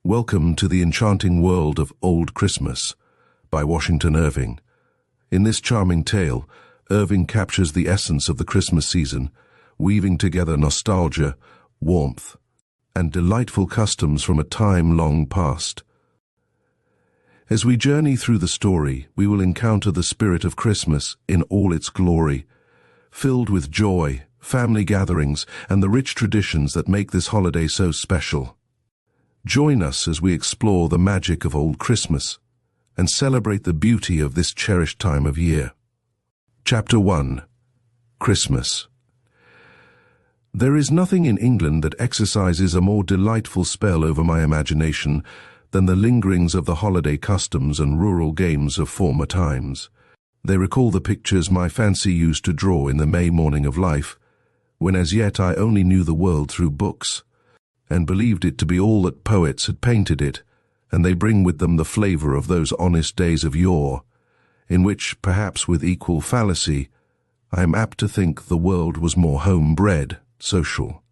Welcome to the enchanting world of Old Christmas by Washington Irving. In this charming tale, Irving captures the essence of the Christmas season, weaving together nostalgia, warmth, and delightful customs from a time long past. As we journey through the story, we will encounter the spirit of Christmas in all its glory, filled with joy, family gatherings, and the rich traditions that make this holiday so special. Join us as we explore the magic of Old Christmas and celebrate the beauty of this cherished time of year. Chapter 1. Christmas. There is nothing in England that exercises a more delightful spell over my imagination than the lingerings of the holiday customs and rural games of former times. They recall the pictures my fancy used to draw in the May morning of life, when as yet I only knew the world through books, and believed it to be all that poets had painted it, and they bring with them the flavour of those honest days of yore, in which, perhaps with equal fallacy, I am apt to think the world was more home-bred, social,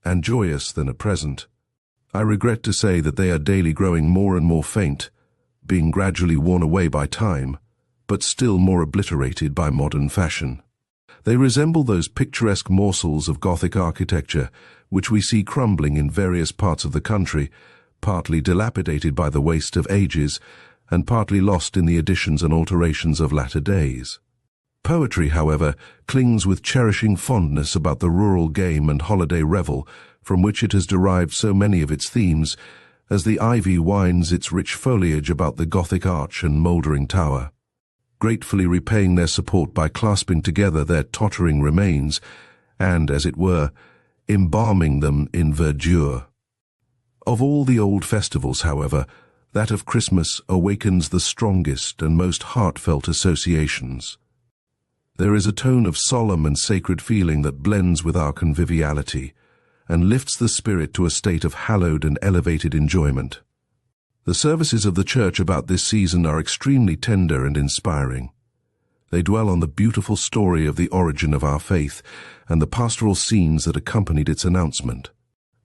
and joyous than at present. I regret to say that they are daily growing more and more faint, being gradually worn away by time, but still more obliterated by modern fashion. They resemble those picturesque morsels of Gothic architecture which we see crumbling in various parts of the country, partly dilapidated by the waste of ages, and partly lost in the additions and alterations of latter days. Poetry, however, clings with cherishing fondness about the rural game and holiday revel from which it has derived so many of its themes, as the ivy winds its rich foliage about the Gothic arch and mouldering tower, gratefully repaying their support by clasping together their tottering remains and, as it were, embalming them in verdure. Of all the old festivals, however, that of Christmas awakens the strongest and most heartfelt associations. There is a tone of solemn and sacred feeling that blends with our conviviality and lifts the spirit to a state of hallowed and elevated enjoyment. The services of the church about this season are extremely tender and inspiring. They dwell on the beautiful story of the origin of our faith and the pastoral scenes that accompanied its announcement.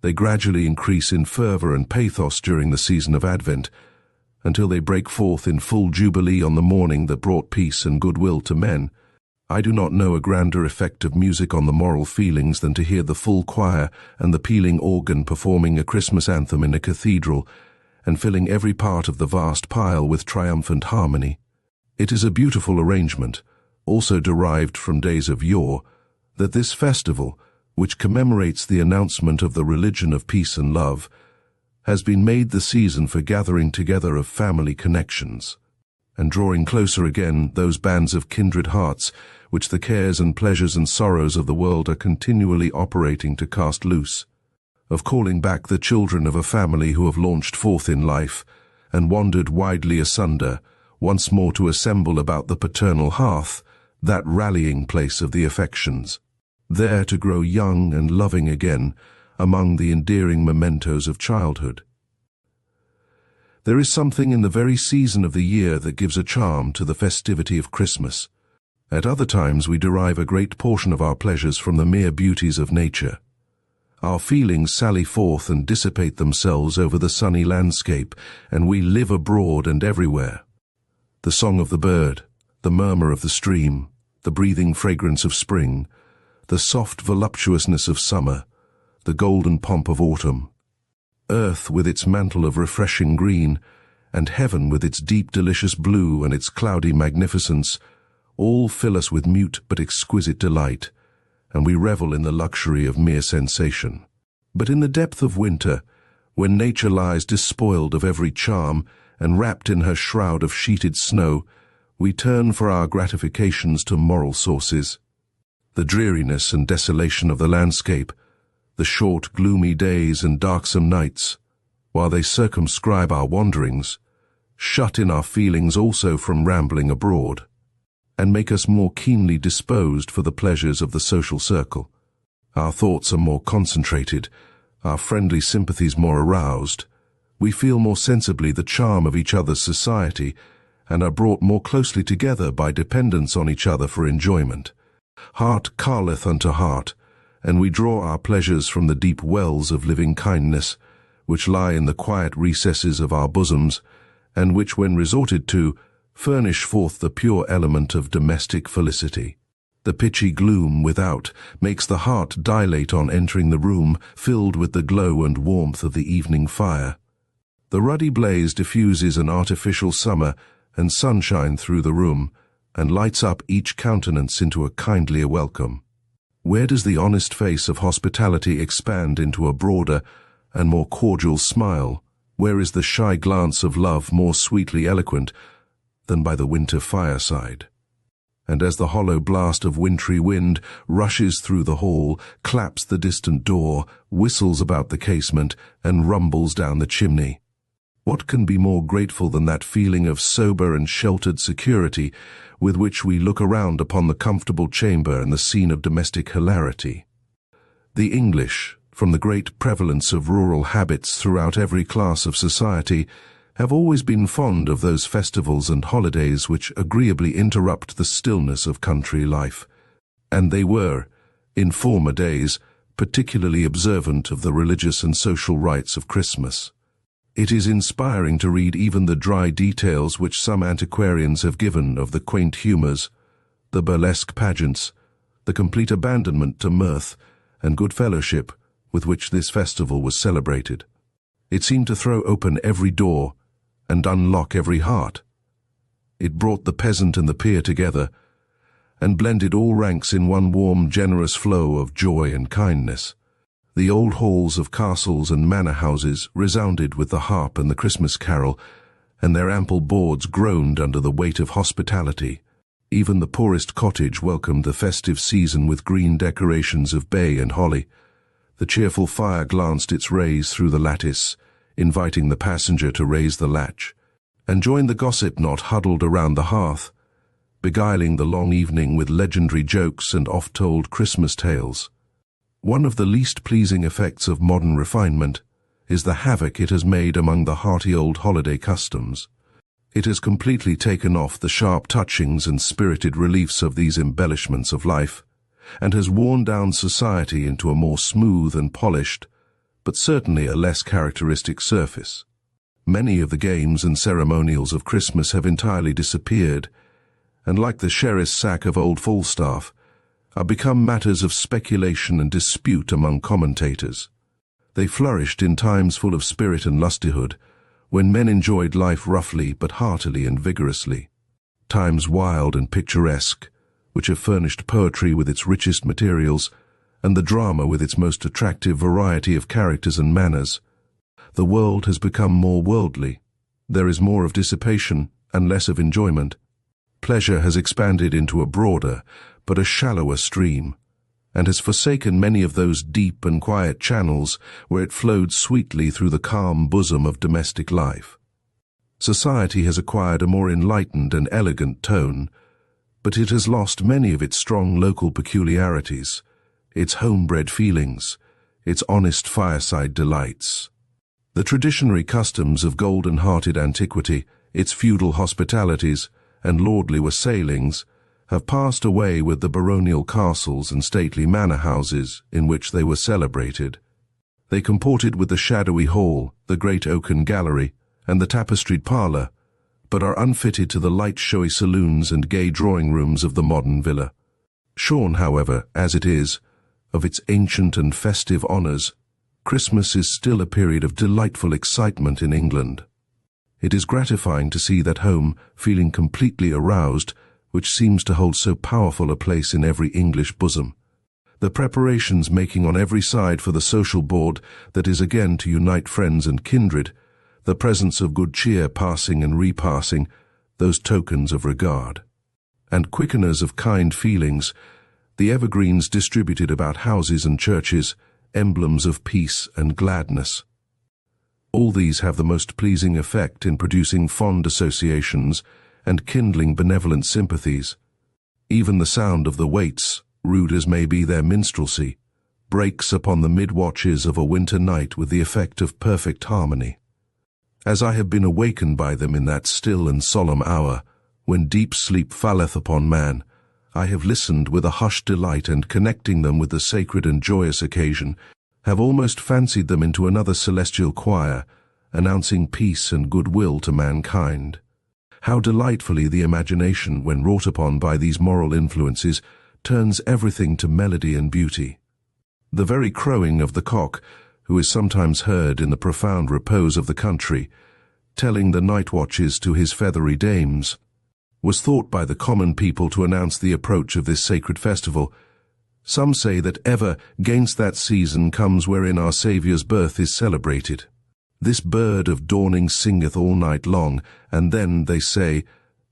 They gradually increase in fervour and pathos during the season of Advent, until they break forth in full jubilee on the morning that brought peace and goodwill to men. I do not know a grander effect of music on the moral feelings than to hear the full choir and the pealing organ performing a Christmas anthem in a cathedral, and filling every part of the vast pile with triumphant harmony. It is a beautiful arrangement, also derived from days of yore, that this festival, which commemorates the announcement of the religion of peace and love, has been made the season for gathering together of family connections, and drawing closer again those bands of kindred hearts which the cares and pleasures and sorrows of the world are continually operating to cast loose, of calling back the children of a family who have launched forth in life and wandered widely asunder, once more to assemble about the paternal hearth, that rallying place of the affections, there to grow young and loving again among the endearing mementos of childhood. There is something in the very season of the year that gives a charm to the festivity of Christmas. At other times we derive a great portion of our pleasures from the mere beauties of nature. Our feelings sally forth and dissipate themselves over the sunny landscape, and we live abroad and everywhere. The song of the bird, the murmur of the stream, the breathing fragrance of spring, the soft voluptuousness of summer, the golden pomp of autumn, earth with its mantle of refreshing green, and heaven with its deep delicious blue and its cloudy magnificence, all fill us with mute but exquisite delight, and we revel in the luxury of mere sensation. But in the depth of winter, when nature lies despoiled of every charm and wrapped in her shroud of sheeted snow, we turn for our gratifications to moral sources. The dreariness and desolation of the landscape, the short, gloomy days and darksome nights, while they circumscribe our wanderings, shut in our feelings also from rambling abroad, and make us more keenly disposed for the pleasures of the social circle. Our thoughts are more concentrated, our friendly sympathies more aroused. We feel more sensibly the charm of each other's society, and are brought more closely together by dependence on each other for enjoyment. Heart calleth unto heart, and we draw our pleasures from the deep wells of living kindness, which lie in the quiet recesses of our bosoms, and which, when resorted to, furnish forth the pure element of domestic felicity. The pitchy gloom without makes the heart dilate on entering the room filled with the glow and warmth of the evening fire. The ruddy blaze diffuses an artificial summer and sunshine through the room, and lights up each countenance into a kindlier welcome. Where does the honest face of hospitality expand into a broader and more cordial smile? Where is the shy glance of love more sweetly eloquent than by the winter fireside? And as the hollow blast of wintry wind rushes through the hall, claps the distant door, whistles about the casement, and rumbles down the chimney, what can be more grateful than that feeling of sober and sheltered security with which we look around upon the comfortable chamber and the scene of domestic hilarity? The English, from the great prevalence of rural habits throughout every class of society, have always been fond of those festivals and holidays which agreeably interrupt the stillness of country life, and they were, in former days, particularly observant of the religious and social rites of Christmas. It is inspiring to read even the dry details which some antiquarians have given of the quaint humours, the burlesque pageants, the complete abandonment to mirth and good fellowship with which this festival was celebrated. It seemed to throw open every door and unlock every heart. It brought the peasant and the peer together, and blended all ranks in one warm, generous flow of joy and kindness. The old halls of castles and manor houses resounded with the harp and the Christmas carol, and their ample boards groaned under the weight of hospitality. Even the poorest cottage welcomed the festive season with green decorations of bay and holly. The cheerful fire glanced its rays through the lattice, inviting the passenger to raise the latch, and join the gossip knot huddled around the hearth, beguiling the long evening with legendary jokes and oft-told Christmas tales. One of the least pleasing effects of modern refinement is the havoc it has made among the hearty old holiday customs. It has completely taken off the sharp touchings and spirited reliefs of these embellishments of life, and has worn down society into a more smooth and polished, but certainly a less characteristic surface. Many of the games and ceremonials of Christmas have entirely disappeared, and like the Sherris sack of old Falstaff, are become matters of speculation and dispute among commentators. They flourished in times full of spirit and lustihood, when men enjoyed life roughly but heartily and vigorously. Times wild and picturesque, which have furnished poetry with its richest materials, and the drama with its most attractive variety of characters and manners. The world has become more worldly. There is more of dissipation and less of enjoyment. Pleasure has expanded into a broader, but a shallower stream, and has forsaken many of those deep and quiet channels where it flowed sweetly through the calm bosom of domestic life. Society has acquired a more enlightened and elegant tone, but it has lost many of its strong local peculiarities, its homebred feelings, its honest fireside delights. The traditionary customs of golden-hearted antiquity, its feudal hospitalities, and lordly wassailings, have passed away with the baronial castles and stately manor houses in which they were celebrated. They comported with the shadowy hall, the great oaken gallery, and the tapestried parlour, but are unfitted to the light showy saloons and gay drawing-rooms of the modern villa. Shorn, however, as it is, of its ancient and festive honours, Christmas is still a period of delightful excitement in England. It is gratifying to see that home feeling completely aroused, which seems to hold so powerful a place in every English bosom. The preparations making on every side for the social board that is again to unite friends and kindred, the presence of good cheer passing and repassing, those tokens of regard, and quickeners of kind feelings, the evergreens distributed about houses and churches, emblems of peace and gladness. All these have the most pleasing effect in producing fond associations and kindling benevolent sympathies. Even the sound of the waits, rude as may be their minstrelsy, breaks upon the mid-watches of a winter night with the effect of perfect harmony. As I have been awakened by them in that still and solemn hour, when deep sleep falleth upon man, I have listened with a hushed delight, and connecting them with the sacred and joyous occasion, have almost fancied them into another celestial choir, announcing peace and goodwill to mankind. How delightfully the imagination, when wrought upon by these moral influences, turns everything to melody and beauty. The very crowing of the cock, who is sometimes heard in the profound repose of the country, telling the night watches to his feathery dames, was thought by the common people to announce the approach of this sacred festival. Some say that ever 'gainst that season comes wherein our Saviour's birth is celebrated. This bird of dawning singeth all night long, and then, they say,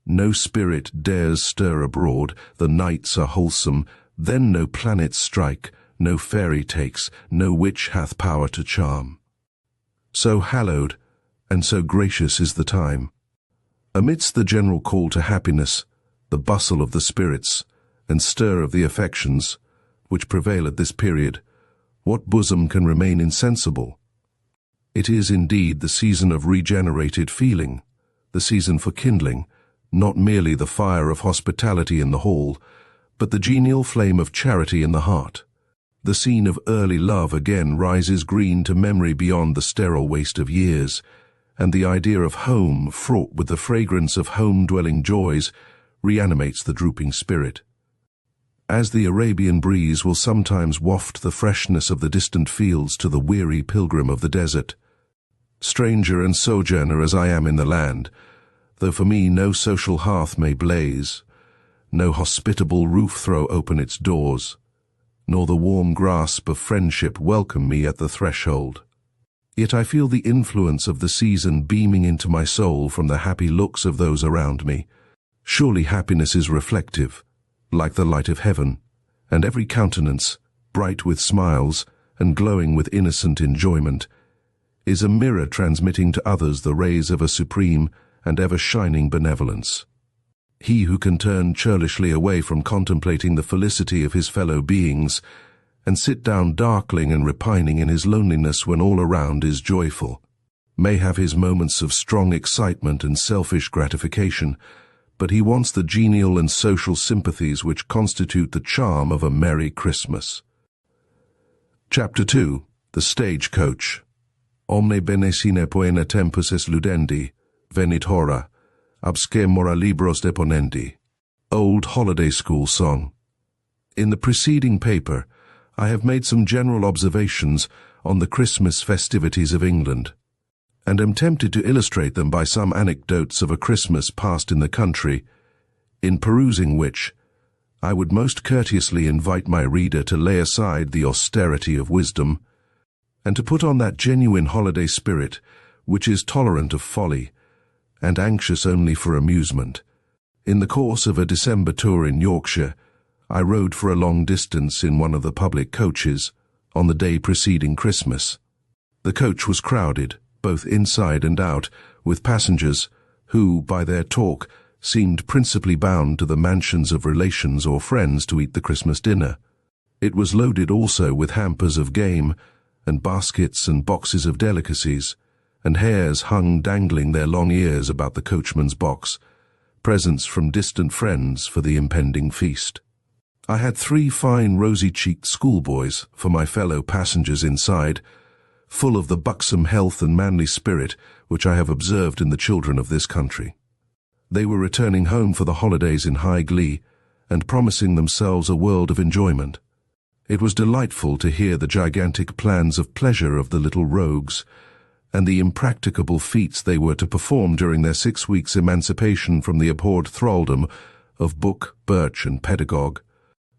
no spirit dares stir abroad, the nights are wholesome, then no planets strike, no fairy takes, no witch hath power to charm. So hallowed and so gracious is the time. Amidst the general call to happiness, the bustle of the spirits, and stir of the affections, which prevail at this period, what bosom can remain insensible? It is indeed the season of regenerated feeling, the season for kindling, not merely the fire of hospitality in the hall, but the genial flame of charity in the heart. The scene of early love again rises green to memory beyond the sterile waste of years, and the idea of home, fraught with the fragrance of home-dwelling joys, reanimates the drooping spirit. As the Arabian breeze will sometimes waft the freshness of the distant fields to the weary pilgrim of the desert, stranger and sojourner as I am in the land, though for me no social hearth may blaze, no hospitable roof throw open its doors, nor the warm grasp of friendship welcome me at the threshold. Yet I feel the influence of the season beaming into my soul from the happy looks of those around me. Surely happiness is reflective, like the light of heaven, and every countenance, bright with smiles and glowing with innocent enjoyment, is a mirror transmitting to others the rays of a supreme and ever-shining benevolence. He who can turn churlishly away from contemplating the felicity of his fellow beings, and sit down darkling and repining in his loneliness when all around is joyful, may have his moments of strong excitement and selfish gratification, but he wants the genial and social sympathies which constitute the charm of a merry Christmas. Chapter 2. The Stagecoach. Omne bene sine poena tempus es ludendi, venit hora, absque mora libros deponendi. Old holiday school song. In the preceding paper, I have made some general observations on the Christmas festivities of England, and am tempted to illustrate them by some anecdotes of a Christmas passed in the country, in perusing which, I would most courteously invite my reader to lay aside the austerity of wisdom, and to put on that genuine holiday spirit which is tolerant of folly, and anxious only for amusement. In the course of a December tour in Yorkshire, I rode for a long distance in one of the public coaches on the day preceding Christmas. The coach was crowded, both inside and out, with passengers who, by their talk, seemed principally bound to the mansions of relations or friends to eat the Christmas dinner. It was loaded also with hampers of game, and baskets and boxes of delicacies, and hares hung dangling their long ears about the coachman's box, presents from distant friends for the impending feast. I had 3 fine rosy-cheeked schoolboys for my fellow passengers inside, full of the buxom health and manly spirit which I have observed in the children of this country. They were returning home for the holidays in high glee, and promising themselves a world of enjoyment. It was delightful to hear the gigantic plans of pleasure of the little rogues, and the impracticable feats they were to perform during their 6 weeks' emancipation from the abhorred thraldom of book, birch, and pedagogue.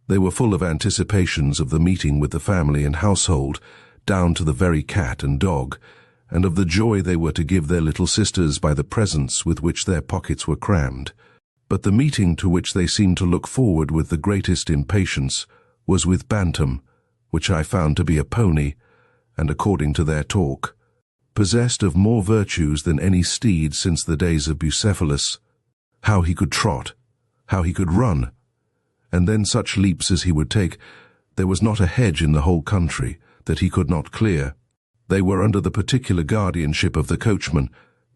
They were full of anticipations of the meeting with the family and household, down to the very cat and dog, and of the joy they were to give their little sisters by the presents with which their pockets were crammed. But the meeting to which they seemed to look forward with the greatest impatience was with Bantam, which I found to be a pony, and according to their talk, possessed of more virtues than any steed since the days of Bucephalus. How he could trot, how he could run, and then such leaps as he would take, there was not a hedge in the whole country that he could not clear. They were under the particular guardianship of the coachman,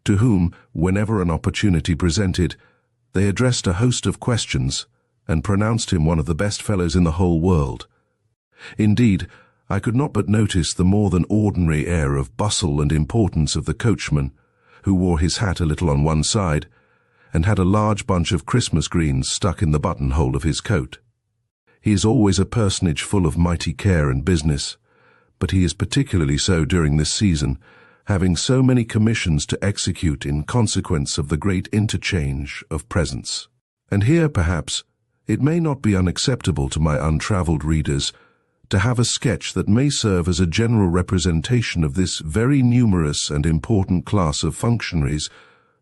to whom, whenever an opportunity presented, they addressed a host of questions, and pronounced him one of the best fellows in the whole world. Indeed, I could not but notice the more than ordinary air of bustle and importance of the coachman, who wore his hat a little on one side, and had a large bunch of Christmas greens stuck in the buttonhole of his coat. He is always a personage full of mighty care and business, but he is particularly so during this season, having so many commissions to execute in consequence of the great interchange of presents. And here, perhaps, it may not be unacceptable to my untravelled readers to have a sketch that may serve as a general representation of this very numerous and important class of functionaries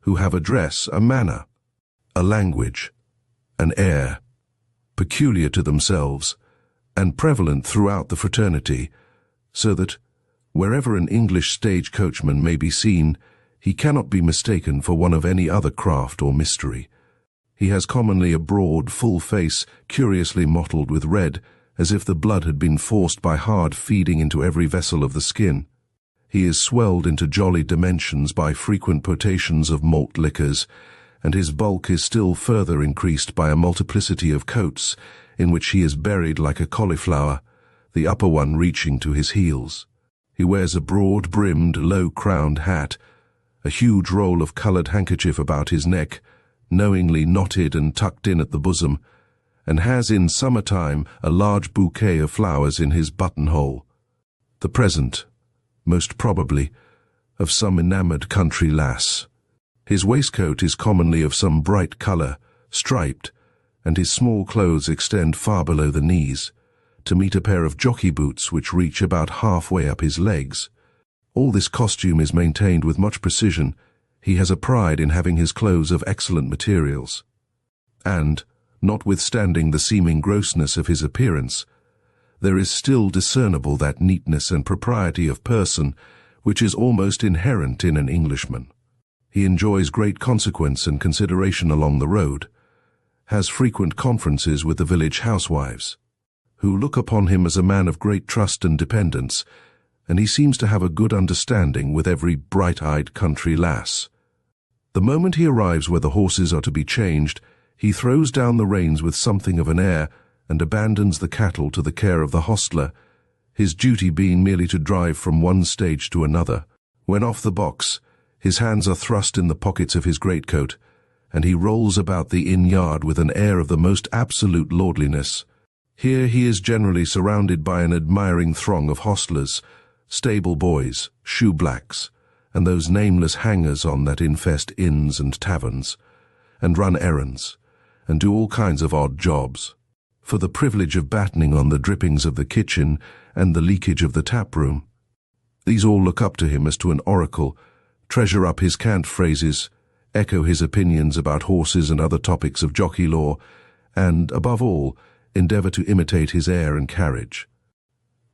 who have a dress, a manner, a language, an air, peculiar to themselves, and prevalent throughout the fraternity, so that, wherever an English stage coachman may be seen, he cannot be mistaken for one of any other craft or mystery. He has commonly a broad, full face, curiously mottled with red, as if the blood had been forced by hard feeding into every vessel of the skin. He is swelled into jolly dimensions by frequent potations of malt liquors, and his bulk is still further increased by a multiplicity of coats, in which he is buried like a cauliflower, the upper one reaching to his heels. He wears a broad-brimmed, low-crowned hat, a huge roll of coloured handkerchief about his neck, knowingly knotted and tucked in at the bosom, and has in summer-time a large bouquet of flowers in his buttonhole, the present, most probably, of some enamoured country lass. His waistcoat is commonly of some bright colour, striped, and his small clothes extend far below the knees, to meet a pair of jockey boots which reach about halfway up his legs. All this costume is maintained with much precision. He has a pride in having his clothes of excellent materials. And, notwithstanding the seeming grossness of his appearance, there is still discernible that neatness and propriety of person which is almost inherent in an Englishman. He enjoys great consequence and consideration along the road, has frequent conferences with the village housewives, who look upon him as a man of great trust and dependence, and he seems to have a good understanding with every bright-eyed country lass. The moment he arrives where the horses are to be changed, he throws down the reins with something of an air and abandons the cattle to the care of the hostler, his duty being merely to drive from one stage to another. When off the box, his hands are thrust in the pockets of his greatcoat, and he rolls about the inn-yard with an air of the most absolute lordliness. Here he is generally surrounded by an admiring throng of hostlers, stable boys, shoe-blacks, and those nameless hangers-on that infest inns and taverns, and run errands, and do all kinds of odd jobs, for the privilege of battening on the drippings of the kitchen and the leakage of the tap-room. These all look up to him as to an oracle, treasure up his cant phrases, echo his opinions about horses and other topics of jockey law, and, above all, endeavour to imitate his air and carriage.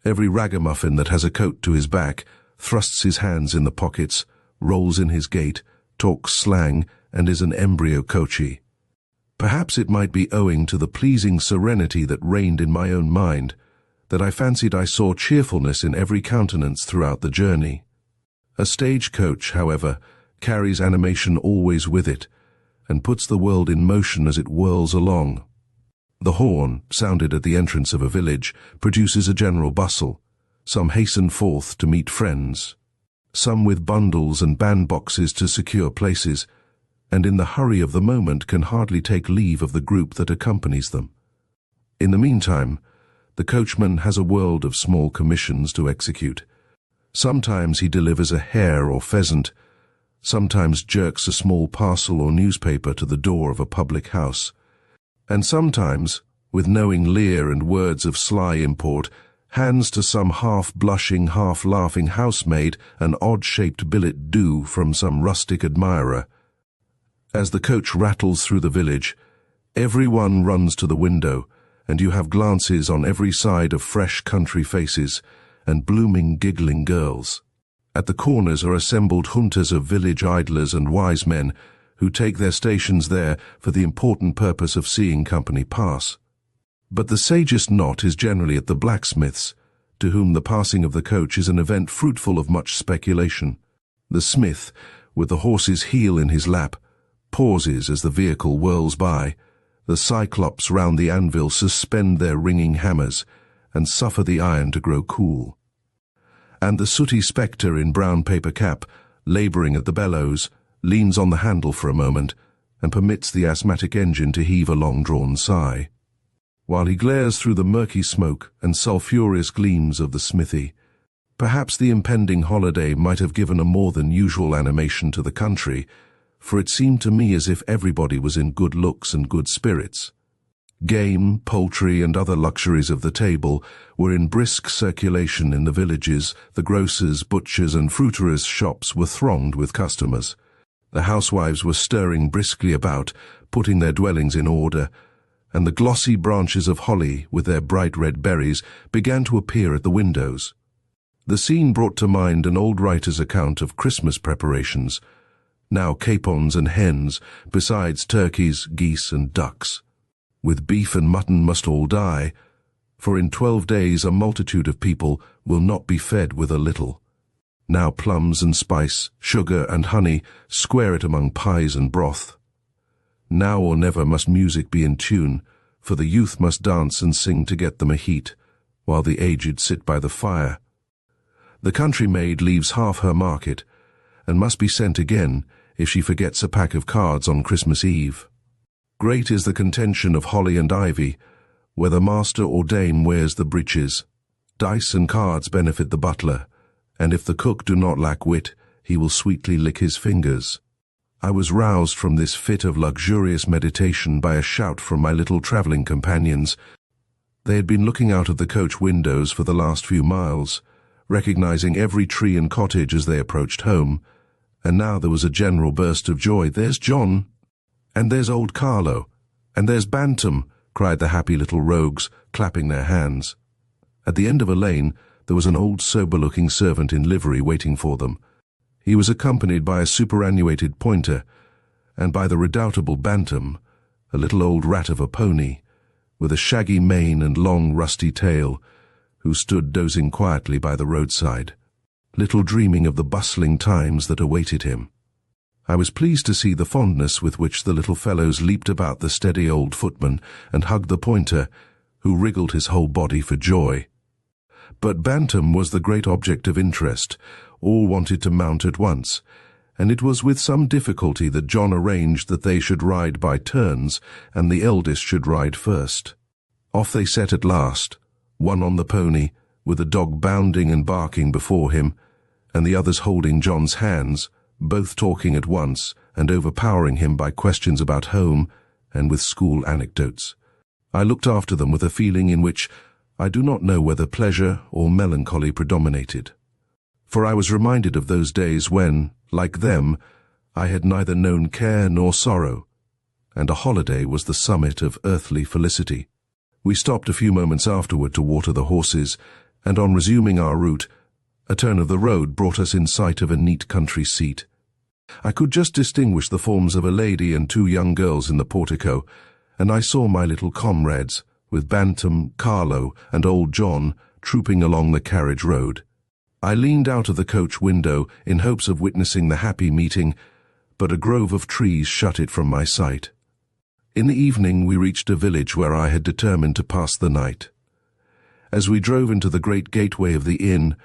Every ragamuffin that has a coat to his back thrusts his hands in the pockets, rolls in his gait, talks slang, and is an embryo coachee. Perhaps it might be owing to the pleasing serenity that reigned in my own mind that I fancied I saw cheerfulness in every countenance throughout the journey. A stage-coach, however, carries animation always with it, and puts the world in motion as it whirls along. The horn, sounded at the entrance of a village, produces a general bustle. Some hasten forth to meet friends, some with bundles and bandboxes to secure places, and in the hurry of the moment can hardly take leave of the group that accompanies them. In the meantime, the coachman has a world of small commissions to execute. Sometimes he delivers a hare or pheasant, sometimes jerks a small parcel or newspaper to the door of a public house, and sometimes, with knowing leer and words of sly import, hands to some half-blushing, half-laughing housemaid an odd-shaped billet doux from some rustic admirer. As the coach rattles through the village, every one runs to the window, and you have glances on every side of fresh country faces and blooming, giggling girls. At the corners are assembled juntas of village idlers and wise men, who take their stations there for the important purpose of seeing company pass. But the sagest knot is generally at the blacksmith's, to whom the passing of the coach is an event fruitful of much speculation. The smith, with the horse's heel in his lap, pauses as the vehicle whirls by. The cyclops round the anvil suspend their ringing hammers, and suffer the iron to grow cool. And the sooty spectre in brown paper cap, labouring at the bellows, leans on the handle for a moment and permits the asthmatic engine to heave a long-drawn sigh, while he glares through the murky smoke and sulphurous gleams of the smithy. Perhaps the impending holiday might have given a more than usual animation to the country, for it seemed to me as if everybody was in good looks and good spirits. Game, poultry, and other luxuries of the table were in brisk circulation in the villages. The grocers', butchers', and fruiterers' shops were thronged with customers. The housewives were stirring briskly about, putting their dwellings in order, and the glossy branches of holly with their bright red berries began to appear at the windows. The scene brought to mind an old writer's account of Christmas preparations, now capons and hens, besides turkeys, geese, and ducks. With beef and mutton must all die, for in 12 days a multitude of people will not be fed with a little. Now plums and spice, sugar and honey square it among pies and broth. Now or never must music be in tune, for the youth must dance and sing to get them a heat, while the aged sit by the fire. The country maid leaves half her market, and must be sent again if she forgets a pack of cards on Christmas Eve. Great is the contention of holly and ivy, whether master or dame wears the breeches. Dice and cards benefit the butler, and if the cook do not lack wit, he will sweetly lick his fingers. I was roused from this fit of luxurious meditation by a shout from my little travelling companions. They had been looking out of the coach windows for the last few miles, recognizing every tree and cottage as they approached home, and now there was a general burst of joy. "There's John! And there's old Carlo! And there's Bantam!" cried the happy little rogues, clapping their hands. At the end of a lane there was an old sober-looking servant in livery waiting for them. He was accompanied by a superannuated pointer, and by the redoubtable Bantam, a little old rat of a pony, with a shaggy mane and long rusty tail, who stood dozing quietly by the roadside, little dreaming of the bustling times that awaited him. I was pleased to see the fondness with which the little fellows leaped about the steady old footman and hugged the pointer, who wriggled his whole body for joy. But Bantam was the great object of interest. All wanted to mount at once, and it was with some difficulty that John arranged that they should ride by turns, and the eldest should ride first. Off they set at last, one on the pony, with the dog bounding and barking before him, and the others holding John's hands, both talking at once and overpowering him by questions about home and with school anecdotes. I looked after them with a feeling in which I do not know whether pleasure or melancholy predominated, for I was reminded of those days when, like them, I had neither known care nor sorrow, and a holiday was the summit of earthly felicity. We stopped a few moments afterward to water the horses, and on resuming our route, a turn of the road brought us in sight of a neat country seat. I could just distinguish the forms of a lady and 2 young girls in the portico, and I saw my little comrades, with Bantam, Carlo, and old John, trooping along the carriage road. I leaned out of the coach window in hopes of witnessing the happy meeting, but a grove of trees shut it from my sight. In the evening we reached a village where I had determined to pass the night. As we drove into the great gateway of the inn,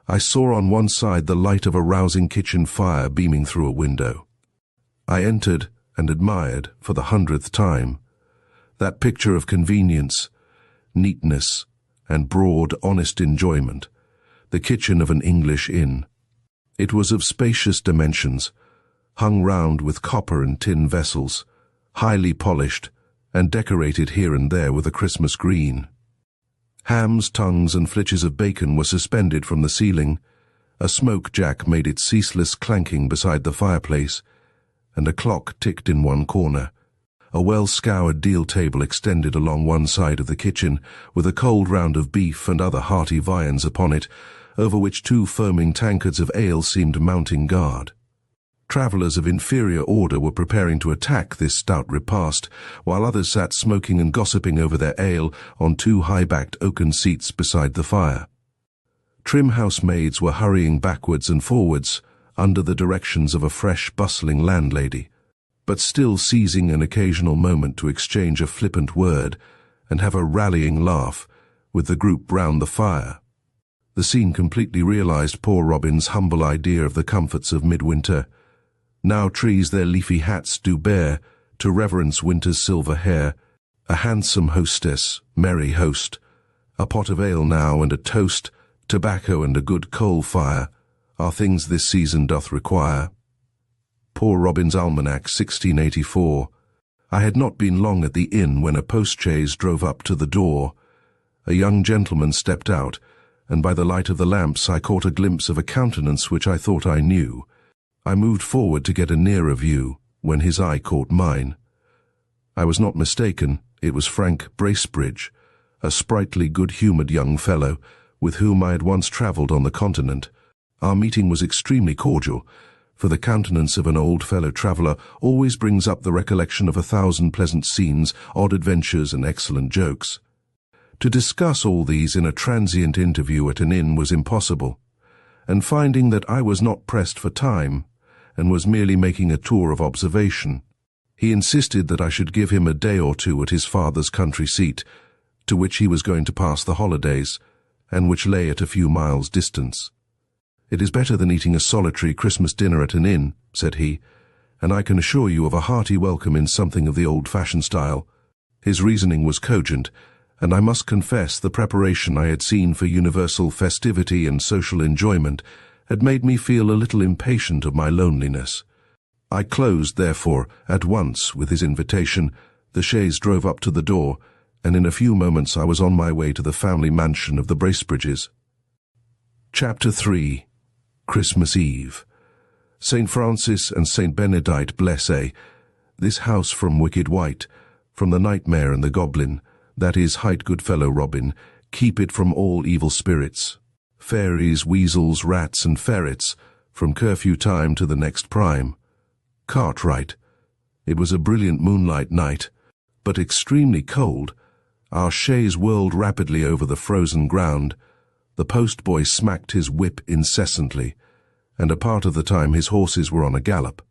I saw on one side the light of a rousing kitchen fire beaming through a window. I entered and admired, for the 100th time, that picture of convenience, neatness, and broad, honest enjoyment, the kitchen of an English inn. It was of spacious dimensions, hung round with copper and tin vessels, highly polished, and decorated here and there with a Christmas green. Hams, tongues, and flitches of bacon were suspended from the ceiling. A smoke jack made its ceaseless clanking beside the fireplace, and a clock ticked in one corner. A well-scoured deal table extended along one side of the kitchen, with a cold round of beef and other hearty viands upon it, over which 2 foaming tankards of ale seemed mounting guard. Travellers of inferior order were preparing to attack this stout repast, while others sat smoking and gossiping over their ale on 2 high-backed oaken seats beside the fire. Trim housemaids were hurrying backwards and forwards under the directions of a fresh, bustling landlady, but still seizing an occasional moment to exchange a flippant word and have a rallying laugh with the group round the fire. The scene completely realized poor Robin's humble idea of the comforts of midwinter. Now trees their leafy hats do bear, to reverence winter's silver hair, a handsome hostess, merry host, a pot of ale now and a toast, tobacco and a good coal fire, are things this season doth require. Poor Robin's Almanac, 1684. I had not been long at the inn when a post-chaise drove up to the door. A young gentleman stepped out, and by the light of the lamps I caught a glimpse of a countenance which I thought I knew. I moved forward to get a nearer view, when his eye caught mine. I was not mistaken, it was Frank Bracebridge, a sprightly, good-humoured young fellow, with whom I had once travelled on the continent. Our meeting was extremely cordial, for the countenance of an old fellow traveller always brings up the recollection of 1,000 pleasant scenes, odd adventures, and excellent jokes. To discuss all these in a transient interview at an inn was impossible, and finding that I was not pressed for time, and was merely making a tour of observation, he insisted that I should give him a day or two at his father's country seat, to which he was going to pass the holidays, and which lay at a few miles' distance. "It is better than eating a solitary Christmas dinner at an inn," said he, "and I can assure you of a hearty welcome in something of the old-fashioned style." His reasoning was cogent, and I must confess the preparation I had seen for universal festivity and social enjoyment had made me feel a little impatient of my loneliness. I closed, therefore, at once with his invitation. The chaise drove up to the door, and in a few moments I was on my way to the family mansion of the Bracebridges. Chapter 3. Christmas Eve. St. Francis and St. Benedict blesse this house from wicked wight, from the nightmare and the goblin, that is, hight Goodfellow Robin, keep it from all evil spirits, fairies, weasels, rats, and ferrets, from curfew time to the next prime. Cartwright. It was a brilliant moonlight night, but extremely cold. Our chaise whirled rapidly over the frozen ground. The postboy smacked his whip incessantly, and a part of the time his horses were on a gallop.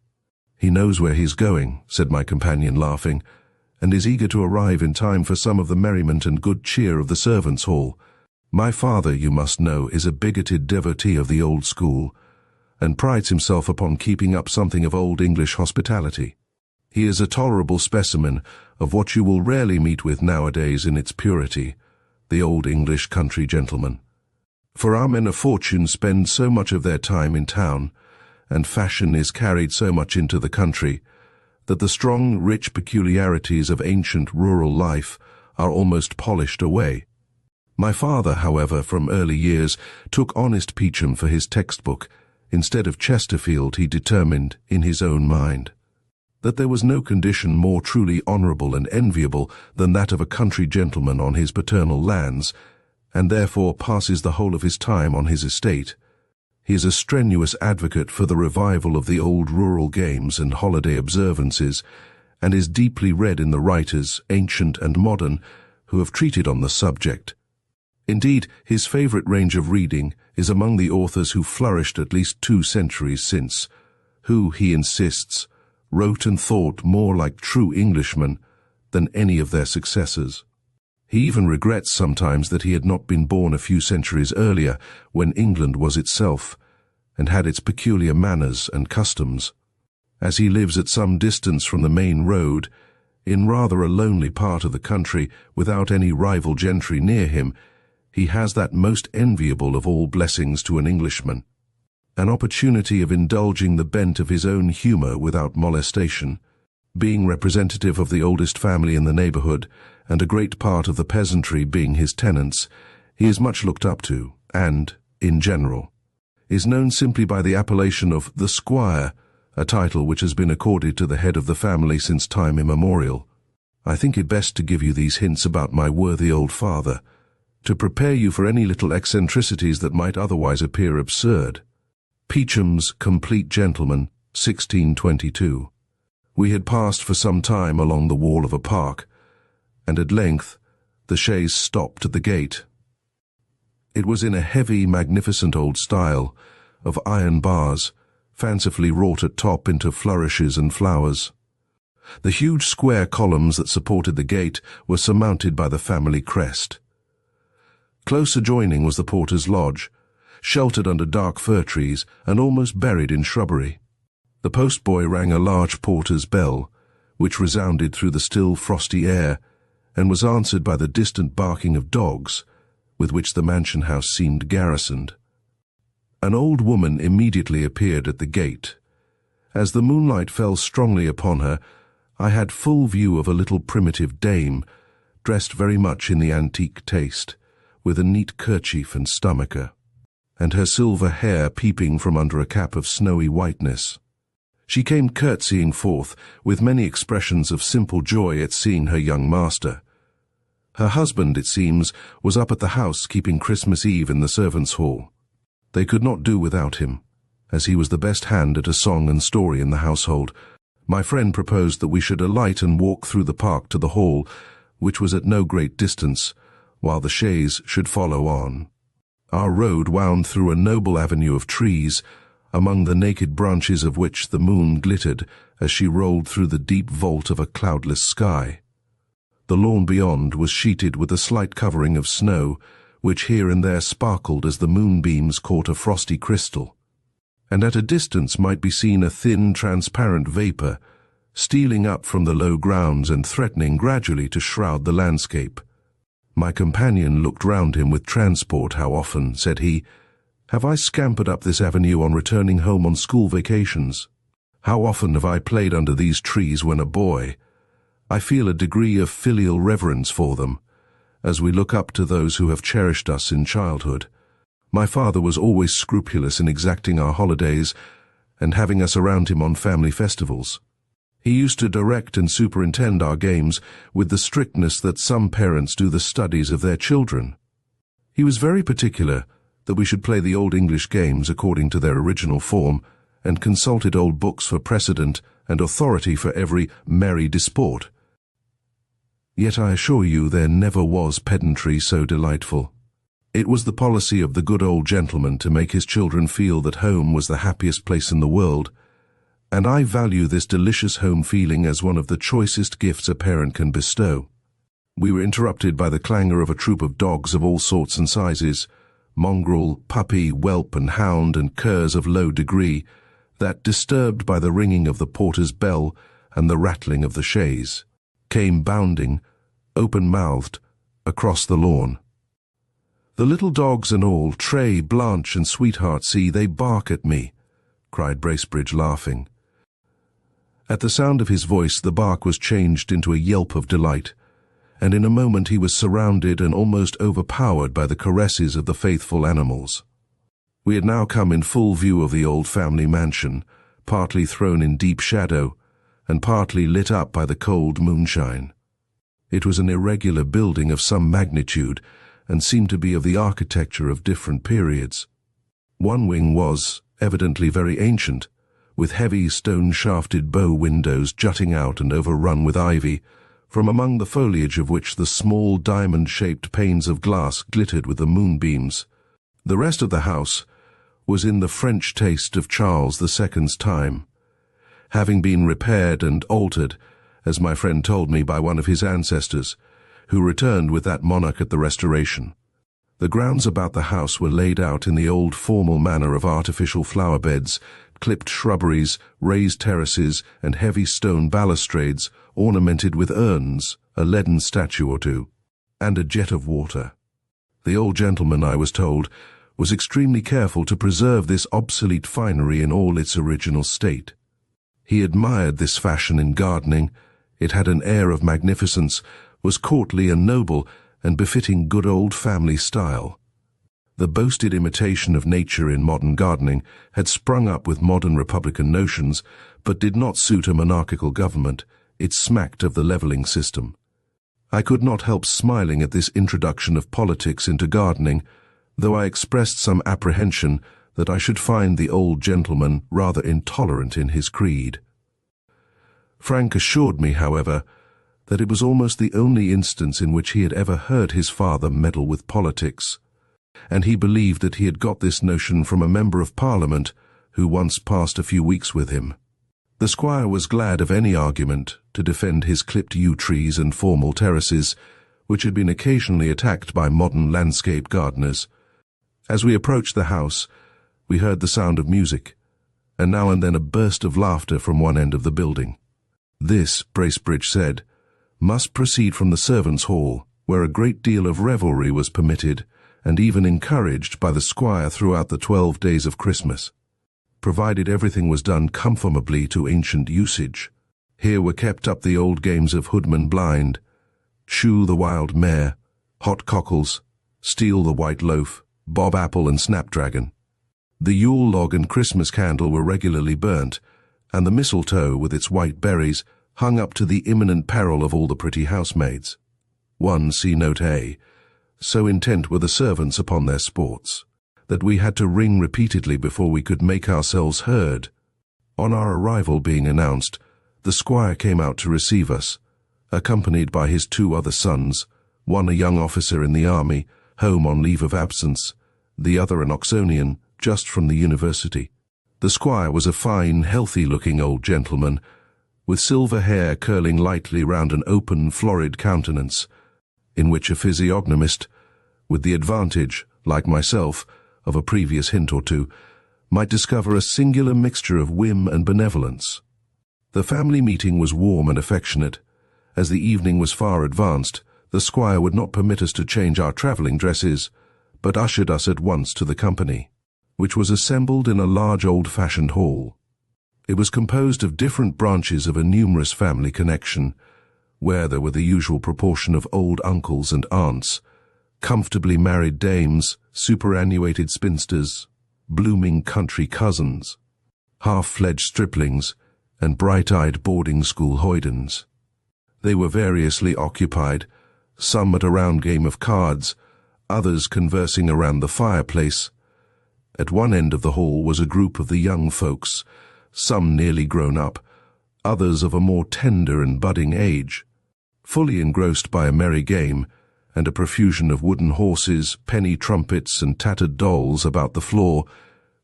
"He knows where he's going," said my companion, laughing, "and is eager to arrive in time for some of the merriment and good cheer of the servants' hall. My father, you must know, is a bigoted devotee of the old school, and prides himself upon keeping up something of old English hospitality. He is a tolerable specimen of what you will rarely meet with nowadays in its purity, the old English country gentleman. For our men of fortune spend so much of their time in town, and fashion is carried so much into the country, that the strong, rich peculiarities of ancient rural life are almost polished away. My father, however, from early years, took honest Peacham for his textbook. Instead of Chesterfield, he determined, in his own mind, that there was no condition more truly honourable and enviable than that of a country gentleman on his paternal lands, and therefore passes the whole of his time on his estate. He is a strenuous advocate for the revival of the old rural games and holiday observances, and is deeply read in the writers, ancient and modern, who have treated on the subject. Indeed, his favourite range of reading is among the authors who flourished at least 2 centuries since, who, he insists, wrote and thought more like true Englishmen than any of their successors. He even regrets sometimes that he had not been born a few centuries earlier, when England was itself, and had its peculiar manners and customs. As he lives at some distance from the main road, in rather a lonely part of the country, without any rival gentry near him, he has that most enviable of all blessings to an Englishman, an opportunity of indulging the bent of his own humour without molestation. Being representative of the oldest family in the neighbourhood, and a great part of the peasantry being his tenants, he is much looked up to, and, in general, is known simply by the appellation of the Squire, a title which has been accorded to the head of the family since time immemorial. I think it best to give you these hints about my worthy old father, to prepare you for any little eccentricities that might otherwise appear absurd. Peacham's Complete Gentleman, 1622. We had passed for some time along the wall of a park, and at length the chaise stopped at the gate. It was in a heavy, magnificent old style, of iron bars, fancifully wrought at top into flourishes and flowers. The huge square columns that supported the gate were surmounted by the family crest. Close adjoining was the porter's lodge, sheltered under dark fir trees and almost buried in shrubbery. The postboy rang a large porter's bell, which resounded through the still frosty air, and was answered by the distant barking of dogs, with which the mansion house seemed garrisoned. An old woman immediately appeared at the gate. As the moonlight fell strongly upon her, I had full view of a little primitive dame, dressed very much in the antique taste, with a neat kerchief and stomacher, and her silver hair peeping from under a cap of snowy whiteness. She came curtsying forth, with many expressions of simple joy at seeing her young master. Her husband, it seems, was up at the house keeping Christmas Eve in the servants' hall. They could not do without him, as he was the best hand at a song and story in the household. My friend proposed that we should alight and walk through the park to the hall, which was at no great distance, while the chaise should follow on. Our road wound through a noble avenue of trees, among the naked branches of which the moon glittered as she rolled through the deep vault of a cloudless sky. The lawn beyond was sheeted with a slight covering of snow, which here and there sparkled as the moonbeams caught a frosty crystal, and at a distance might be seen a thin, transparent vapour, stealing up from the low grounds and threatening gradually to shroud the landscape. My companion looked round him with transport. "How often," said he, "have I scampered up this avenue on returning home on school vacations? How often have I played under these trees when a boy? I feel a degree of filial reverence for them, as we look up to those who have cherished us in childhood. My father was always scrupulous in exacting our holidays and having us around him on family festivals. He used to direct and superintend our games with the strictness that some parents do the studies of their children. He was very particular that we should play the old English games according to their original form, and consulted old books for precedent and authority for every merry disport. Yet I assure you there never was pedantry so delightful. It was the policy of the good old gentleman to make his children feel that home was the happiest place in the world, and I value this delicious home feeling as one of the choicest gifts a parent can bestow. We were interrupted by the clangor of a troop of dogs of all sorts and sizes, mongrel, puppy, whelp and hound and curs of low degree, that, disturbed by the ringing of the porter's bell and the rattling of the chaise, came bounding, open-mouthed, across the lawn. "The little dogs and all, Tray, Blanche and Sweetheart, see, they bark at me," cried Bracebridge, laughing. At the sound of his voice the bark was changed into a yelp of delight, and in a moment he was surrounded and almost overpowered by the caresses of the faithful animals. We had now come in full view of the old family mansion, partly thrown in deep shadow, and partly lit up by the cold moonshine. It was an irregular building of some magnitude, and seemed to be of the architecture of different periods. One wing was, evidently very ancient, with heavy stone-shafted bow windows jutting out and overrun with ivy, from among the foliage of which the small diamond-shaped panes of glass glittered with the moonbeams. The rest of the house was in the French taste of Charles II's time, having been repaired and altered, as my friend told me, by one of his ancestors, who returned with that monarch at the Restoration. The grounds about the house were laid out in the old formal manner of artificial flower beds, clipped shrubberies, raised terraces, and heavy stone balustrades ornamented with urns, a leaden statue or two, and a jet of water. The old gentleman, I was told, was extremely careful to preserve this obsolete finery in all its original state. He admired this fashion in gardening. It had an air of magnificence, was courtly and noble, and befitting good old family style. The boasted imitation of nature in modern gardening had sprung up with modern republican notions, but did not suit a monarchical government. It smacked of the levelling system. I could not help smiling at this introduction of politics into gardening, though I expressed some apprehension that I should find the old gentleman rather intolerant in his creed. Frank assured me, however, that it was almost the only instance in which he had ever heard his father meddle with politics, and he believed that he had got this notion from a member of Parliament who once passed a few weeks with him. The squire was glad of any argument to defend his clipped yew trees and formal terraces, which had been occasionally attacked by modern landscape gardeners. As we approached the house, we heard the sound of music, and now and then a burst of laughter from one end of the building. This, Bracebridge said, must proceed from the servants' hall, where a great deal of revelry was permitted and even encouraged by the squire throughout the 12 days of Christmas, provided everything was done conformably to ancient usage. Here were kept up the old games of hoodman blind, shoe the wild mare, hot cockles, steal the white loaf, bob apple and snapdragon. The Yule log and Christmas candle were regularly burnt, and the mistletoe with its white berries hung up to the imminent peril of all the pretty housemaids. 1 see Note A. So intent were the servants upon their sports, that we had to ring repeatedly before we could make ourselves heard. On our arrival being announced, the squire came out to receive us, accompanied by his 2 other sons, one a young officer in the army, home on leave of absence, the other an Oxonian, just from the university. The squire was a fine, healthy-looking old gentleman, with silver hair curling lightly round an open, florid countenance, in which a physiognomist, with the advantage, like myself, of a previous hint or two, might discover a singular mixture of whim and benevolence. The family meeting was warm and affectionate. As the evening was far advanced, the squire would not permit us to change our travelling dresses, but ushered us at once to the company, which was assembled in a large old-fashioned hall. It was composed of different branches of a numerous family connection, where there were the usual proportion of old uncles and aunts, comfortably married dames, superannuated spinsters, blooming country cousins, half-fledged striplings, and bright-eyed boarding-school hoydens. They were variously occupied, some at a round game of cards, others conversing around the fireplace. At one end of the hall was a group of the young folks, some nearly grown up, others of a more tender and budding age, fully engrossed by a merry game, and a profusion of wooden horses, penny trumpets, and tattered dolls about the floor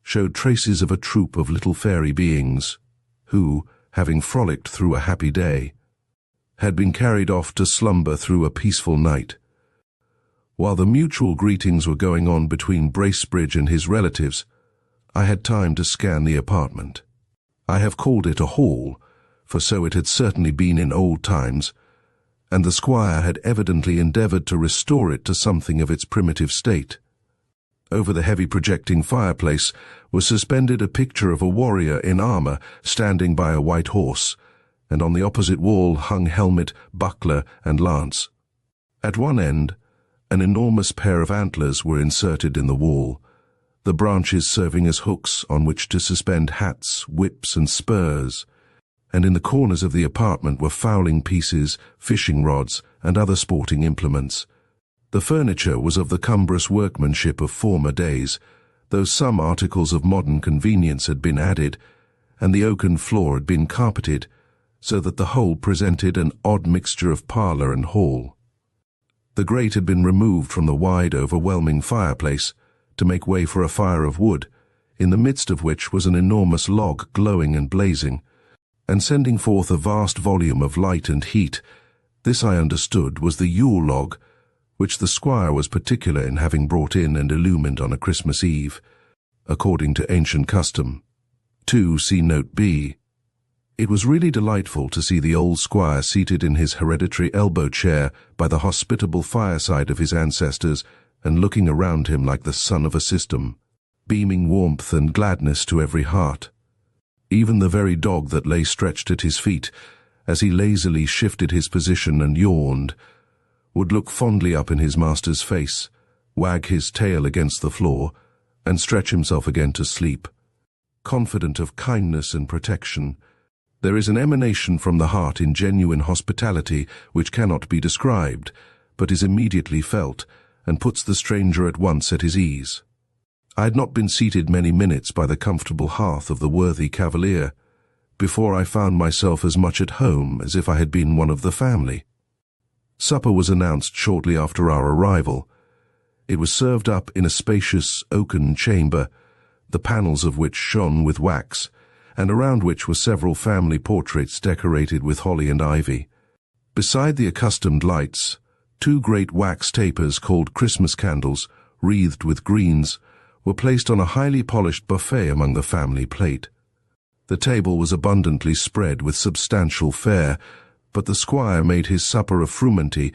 showed traces of a troop of little fairy beings, who, having frolicked through a happy day, had been carried off to slumber through a peaceful night. While the mutual greetings were going on between Bracebridge and his relatives, I had time to scan the apartment. I have called it a hall, for so it had certainly been in old times, and the squire had evidently endeavoured to restore it to something of its primitive state. Over the heavy projecting fireplace was suspended a picture of a warrior in armour standing by a white horse, and on the opposite wall hung helmet, buckler, and lance. At one end, an enormous pair of antlers were inserted in the wall, the branches serving as hooks on which to suspend hats, whips, and spurs, and in the corners of the apartment were fowling pieces, fishing rods, and other sporting implements. The furniture was of the cumbrous workmanship of former days, though some articles of modern convenience had been added, and the oaken floor had been carpeted, so that the whole presented an odd mixture of parlour and hall. The grate had been removed from the wide, overwhelming fireplace to make way for a fire of wood, in the midst of which was an enormous log glowing and blazing, and sending forth a vast volume of light and heat. This, I understood, was the Yule log, which the squire was particular in having brought in and illumined on a Christmas Eve, according to ancient custom. 2 see Note B. It was really delightful to see the old squire seated in his hereditary elbow chair by the hospitable fireside of his ancestors and looking around him like the sun of a system, beaming warmth and gladness to every heart. Even the very dog that lay stretched at his feet, as he lazily shifted his position and yawned, would look fondly up in his master's face, wag his tail against the floor, and stretch himself again to sleep. Confident of kindness and protection, there is an emanation from the heart in genuine hospitality which cannot be described, but is immediately felt, and puts the stranger at once at his ease. I had not been seated many minutes by the comfortable hearth of the worthy cavalier, before I found myself as much at home as if I had been one of the family. Supper was announced shortly after our arrival. It was served up in a spacious oaken chamber, the panels of which shone with wax, and around which were several family portraits decorated with holly and ivy. Beside the accustomed lights, 2 great wax tapers called Christmas candles, wreathed with greens, were placed on a highly polished buffet among the family plate. The table was abundantly spread with substantial fare, but the squire made his supper of frumenty,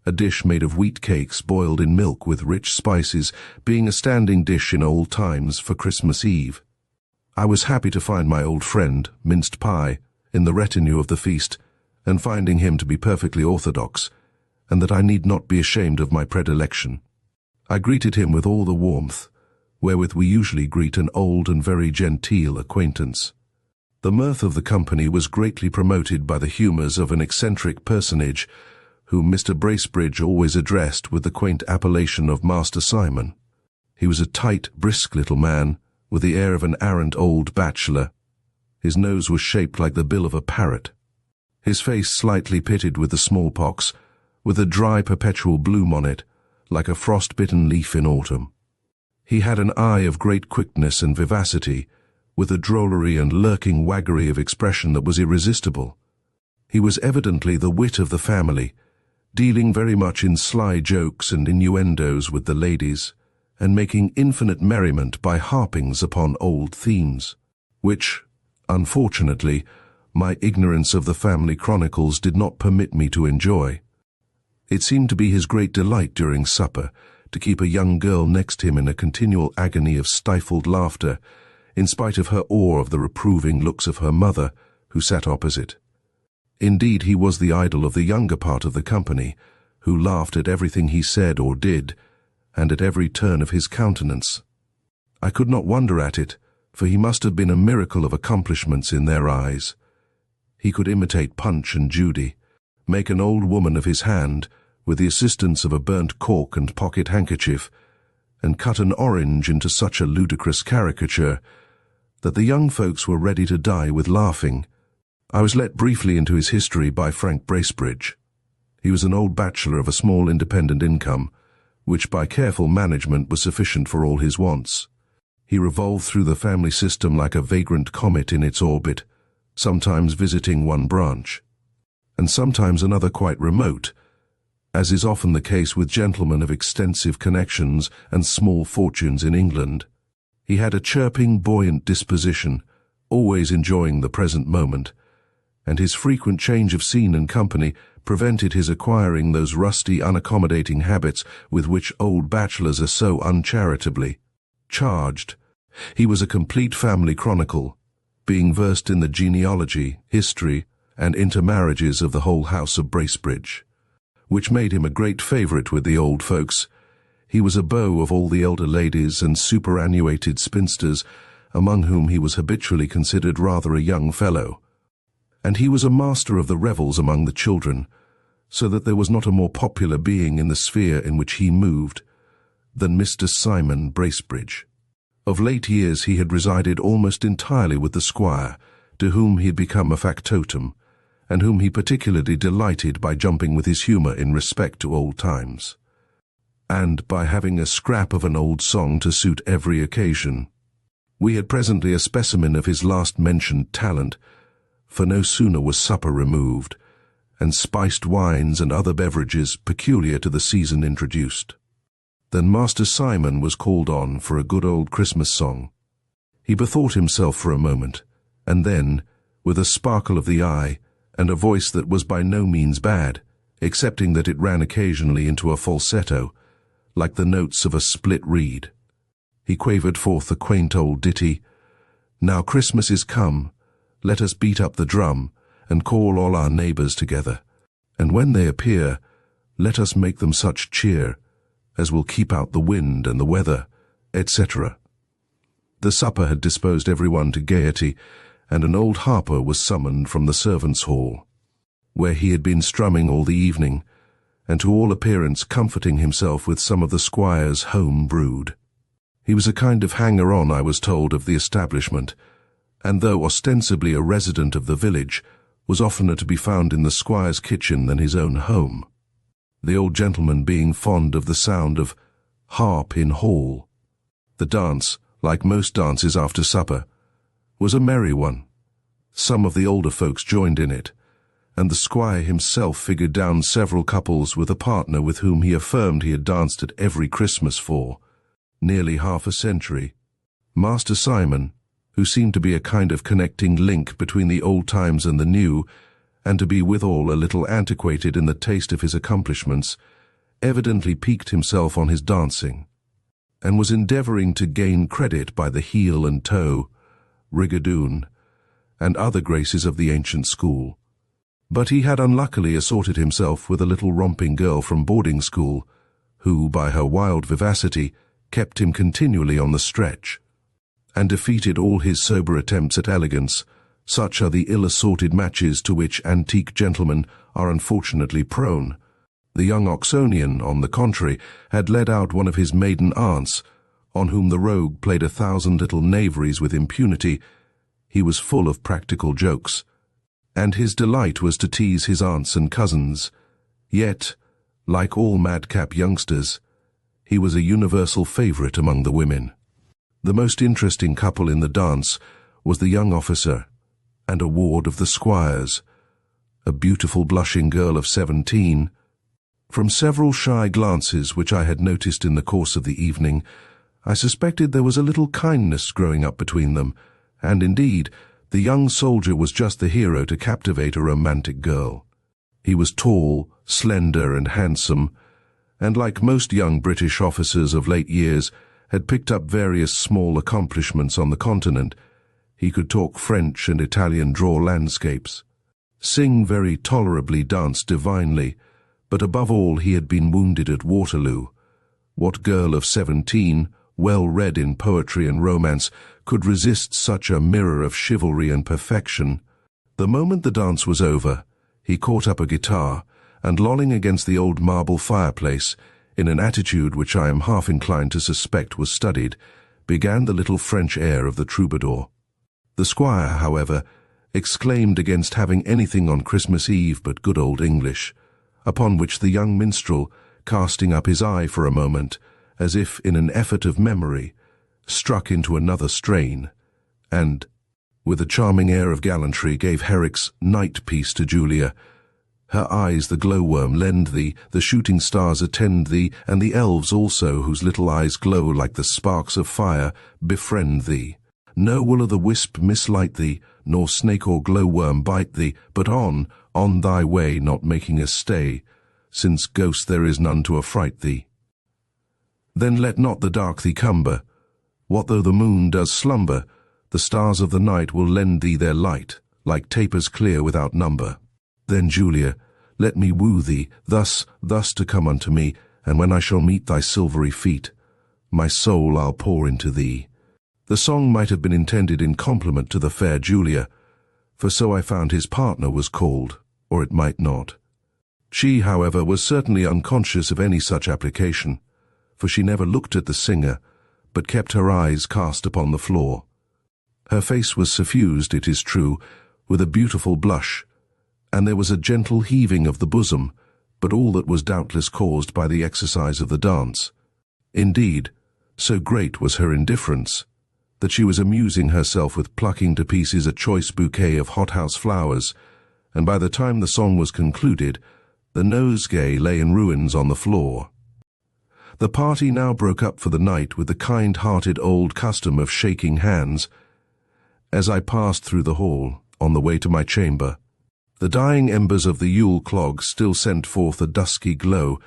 a dish made of wheat cakes boiled in milk with rich spices, being a standing dish in old times for Christmas Eve. I was happy to find my old friend, Minced Pie, in the retinue of the feast, and finding him to be perfectly orthodox, and that I need not be ashamed of my predilection. I greeted him with all the warmth wherewith we usually greet an old and very genteel acquaintance. The mirth of the company was greatly promoted by the humours of an eccentric personage, whom Mr. Bracebridge always addressed with the quaint appellation of Master Simon. He was a tight, brisk little man, with the air of an arrant old bachelor. His nose was shaped like the bill of a parrot. His face slightly pitted with the smallpox, with a dry perpetual bloom on it, like a frost-bitten leaf in autumn. He had an eye of great quickness and vivacity, with a drollery and lurking waggery of expression that was irresistible. He was evidently the wit of the family, dealing very much in sly jokes and innuendos with the ladies, and making infinite merriment by harpings upon old themes, which, unfortunately, my ignorance of the family chronicles did not permit me to enjoy. It seemed to be his great delight during supper to keep a young girl next him in a continual agony of stifled laughter, in spite of her awe of the reproving looks of her mother, who sat opposite. Indeed, he was the idol of the younger part of the company, who laughed at everything he said or did, and at every turn of his countenance. I could not wonder at it, for he must have been a miracle of accomplishments in their eyes. He could imitate Punch and Judy, make an old woman of his hand, with the assistance of a burnt cork and pocket handkerchief, and cut an orange into such a ludicrous caricature that the young folks were ready to die with laughing. I was let briefly into his history by Frank Bracebridge. He was an old bachelor of a small independent income, which by careful management was sufficient for all his wants. He revolved through the family system like a vagrant comet in its orbit, sometimes visiting one branch, and sometimes another quite remote, as is often the case with gentlemen of extensive connections and small fortunes in England. He had a chirping, buoyant disposition, always enjoying the present moment, and his frequent change of scene and company prevented his acquiring those rusty, unaccommodating habits with which old bachelors are so uncharitably charged. He was a complete family chronicle, being versed in the genealogy, history, and intermarriages of the whole house of Bracebridge, which made him a great favourite with the old folks. He was a beau of all the elder ladies and superannuated spinsters, among whom he was habitually considered rather a young fellow. And he was a master of the revels among the children, so that there was not a more popular being in the sphere in which he moved than Mr. Simon Bracebridge. Of late years he had resided almost entirely with the squire, to whom he had become a factotum, and whom he particularly delighted by jumping with his humour in respect to old times, and by having a scrap of an old song to suit every occasion. We had presently a specimen of his last-mentioned talent, for no sooner was supper removed, and spiced wines and other beverages peculiar to the season introduced, than Master Simon was called on for a good old Christmas song. He bethought himself for a moment, and then, with a sparkle of the eye, and a voice that was by no means bad, excepting that it ran occasionally into a falsetto, like the notes of a split reed, he quavered forth the quaint old ditty, "Now Christmas is come, let us beat up the drum, and call all our neighbours together, and when they appear, let us make them such cheer as will keep out the wind and the weather," etc. The supper had disposed everyone to gaiety, and an old harper was summoned from the servants' hall, where he had been strumming all the evening, and to all appearance comforting himself with some of the squire's home brewed. He was a kind of hanger-on, I was told, of the establishment, and though ostensibly a resident of the village, was oftener to be found in the squire's kitchen than his own home, the old gentleman being fond of the sound of harp in hall. The dance, like most dances after supper, was a merry one. Some of the older folks joined in it, and the squire himself figured down several couples with a partner with whom he affirmed he had danced at every Christmas for nearly half a century. Master Simon, who seemed to be a kind of connecting link between the old times and the new, and to be withal a little antiquated in the taste of his accomplishments, evidently piqued himself on his dancing, and was endeavouring to gain credit by the heel and toe, rigadoon, and other graces of the ancient school. But he had unluckily assorted himself with a little romping girl from boarding school, who, by her wild vivacity, kept him continually on the stretch, and defeated all his sober attempts at elegance. Such are the ill-assorted matches to which antique gentlemen are unfortunately prone. The young Oxonian, on the contrary, had led out one of his maiden aunts, on whom the rogue played 1,000 little knaveries with impunity. He was full of practical jokes, and his delight was to tease his aunts and cousins. Yet, like all madcap youngsters, he was a universal favourite among the women. The most interesting couple in the dance was the young officer and a ward of the squire's, a beautiful blushing girl of 17. From several shy glances which I had noticed in the course of the evening, I suspected there was a little kindness growing up between them, and indeed, the young soldier was just the hero to captivate a romantic girl. He was tall, slender, and handsome, and like most young British officers of late years, had picked up various small accomplishments on the continent. He could talk French and Italian draw landscapes, sing very tolerably, dance divinely, but above all he had been wounded at Waterloo. What girl of 17, well read in poetry and romance, could resist such a mirror of chivalry and perfection? The moment the dance was over, he caught up a guitar, and lolling against the old marble fireplace, in an attitude which I am half inclined to suspect was studied, began the little French air of the troubadour. The squire, however, exclaimed against having anything on Christmas Eve but good old English, upon which the young minstrel, casting up his eye for a moment, as if in an effort of memory, struck into another strain, and, with a charming air of gallantry, gave Herrick's night piece to Julia. Her eyes the glowworm lend thee, the shooting stars attend thee, and the elves also, whose little eyes glow like the sparks of fire, befriend thee. No will-o'-the-wisp mislight thee, nor snake or glowworm bite thee, but on thy way, not making a stay, since ghost there is none to affright thee. Then let not the dark thee cumber. What though the moon does slumber? The stars of the night will lend thee their light, like tapers clear without number. Then, Julia, let me woo thee, thus to come unto me, and when I shall meet thy silvery feet, my soul I'll pour into thee. The song might have been intended in compliment to the fair Julia, for so I found his partner was called, or it might not. She, however, was certainly unconscious of any such application, for she never looked at the singer, but kept her eyes cast upon the floor. Her face was suffused, it is true, with a beautiful blush, and there was a gentle heaving of the bosom, but all that was doubtless caused by the exercise of the dance. Indeed, so great was her indifference, that she was amusing herself with plucking to pieces a choice bouquet of hothouse flowers, and by the time the song was concluded, the nosegay lay in ruins on the floor. The party now broke up for the night with the kind-hearted old custom of shaking hands. As I passed through the hall, on the way to my chamber, the dying embers of the Yule clog still sent forth a dusky glow,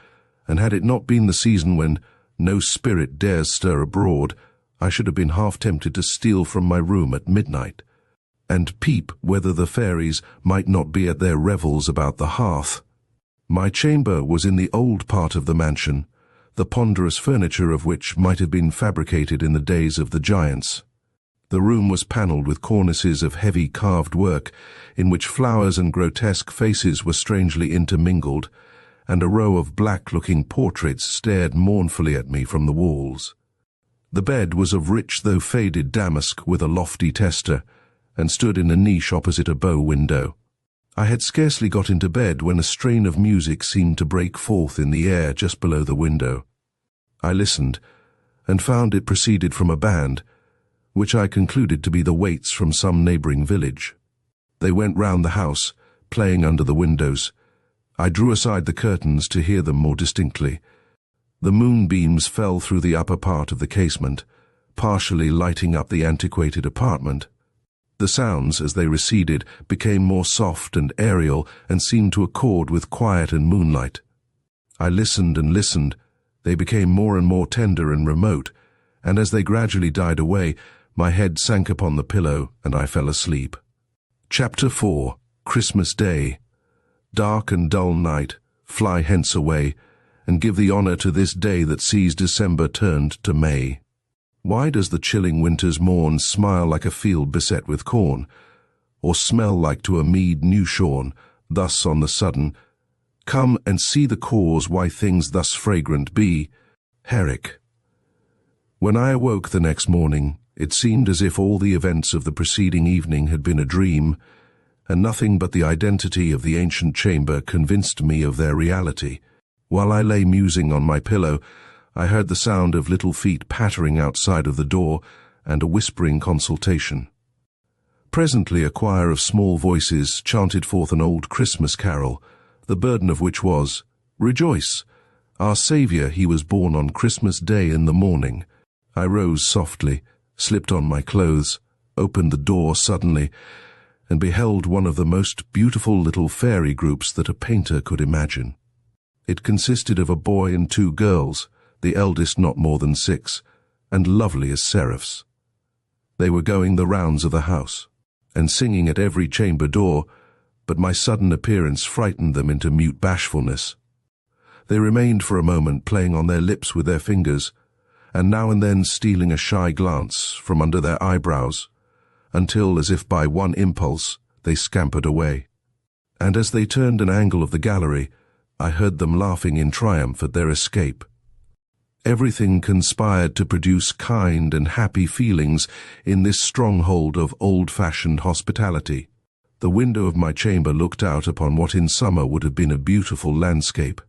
and had it not been the season when no spirit dares stir abroad, I should have been half tempted to steal from my room at midnight, and peep whether the fairies might not be at their revels about the hearth. My chamber was in the old part of the mansion, the ponderous furniture of which might have been fabricated in the days of the giants. The room was panelled with cornices of heavy carved work, in which flowers and grotesque faces were strangely intermingled, and a row of black-looking portraits stared mournfully at me from the walls. The bed was of rich though faded damask with a lofty tester, and stood in a niche opposite a bow window. I had scarcely got into bed when a strain of music seemed to break forth in the air just below the window. I listened, and found it proceeded from a band, which I concluded to be the waits from some neighbouring village. They went round the house, playing under the windows. I drew aside the curtains to hear them more distinctly. The moonbeams fell through the upper part of the casement, partially lighting up the antiquated apartment. The sounds, as they receded, became more soft and aerial and seemed to accord with quiet and moonlight. I listened and listened. They became more and more tender and remote, and as they gradually died away, my head sank upon the pillow and I fell asleep. Chapter 4. Christmas Day. Dark and dull night, fly hence away, and give the honour to this day that sees December turned to May. Why does the chilling winter's morn smile like a field beset with corn, or smell like to a mead new shorn, thus on the sudden? Come and see the cause why things thus fragrant be. Herrick. When I awoke the next morning, it seemed as if all the events of the preceding evening had been a dream, and nothing but the identity of the ancient chamber convinced me of their reality. While I lay musing on my pillow, I heard the sound of little feet pattering outside of the door and a whispering consultation. Presently a choir of small voices chanted forth an old Christmas carol, the burden of which was, "Rejoice! Our Saviour, he was born on Christmas Day in the morning." I rose softly, slipped on my clothes, opened the door suddenly, and beheld one of the most beautiful little fairy groups that a painter could imagine. It consisted of a boy and 2 girls, the eldest not more than 6, and lovely as seraphs. They were going the rounds of the house, and singing at every chamber door, but my sudden appearance frightened them into mute bashfulness. They remained for a moment playing on their lips with their fingers, and now and then stealing a shy glance from under their eyebrows, until, as if by one impulse, they scampered away. And as they turned an angle of the gallery, I heard them laughing in triumph at their escape. Everything conspired to produce kind and happy feelings in this stronghold of old-fashioned hospitality. The window of my chamber looked out upon what in summer would have been a beautiful landscape.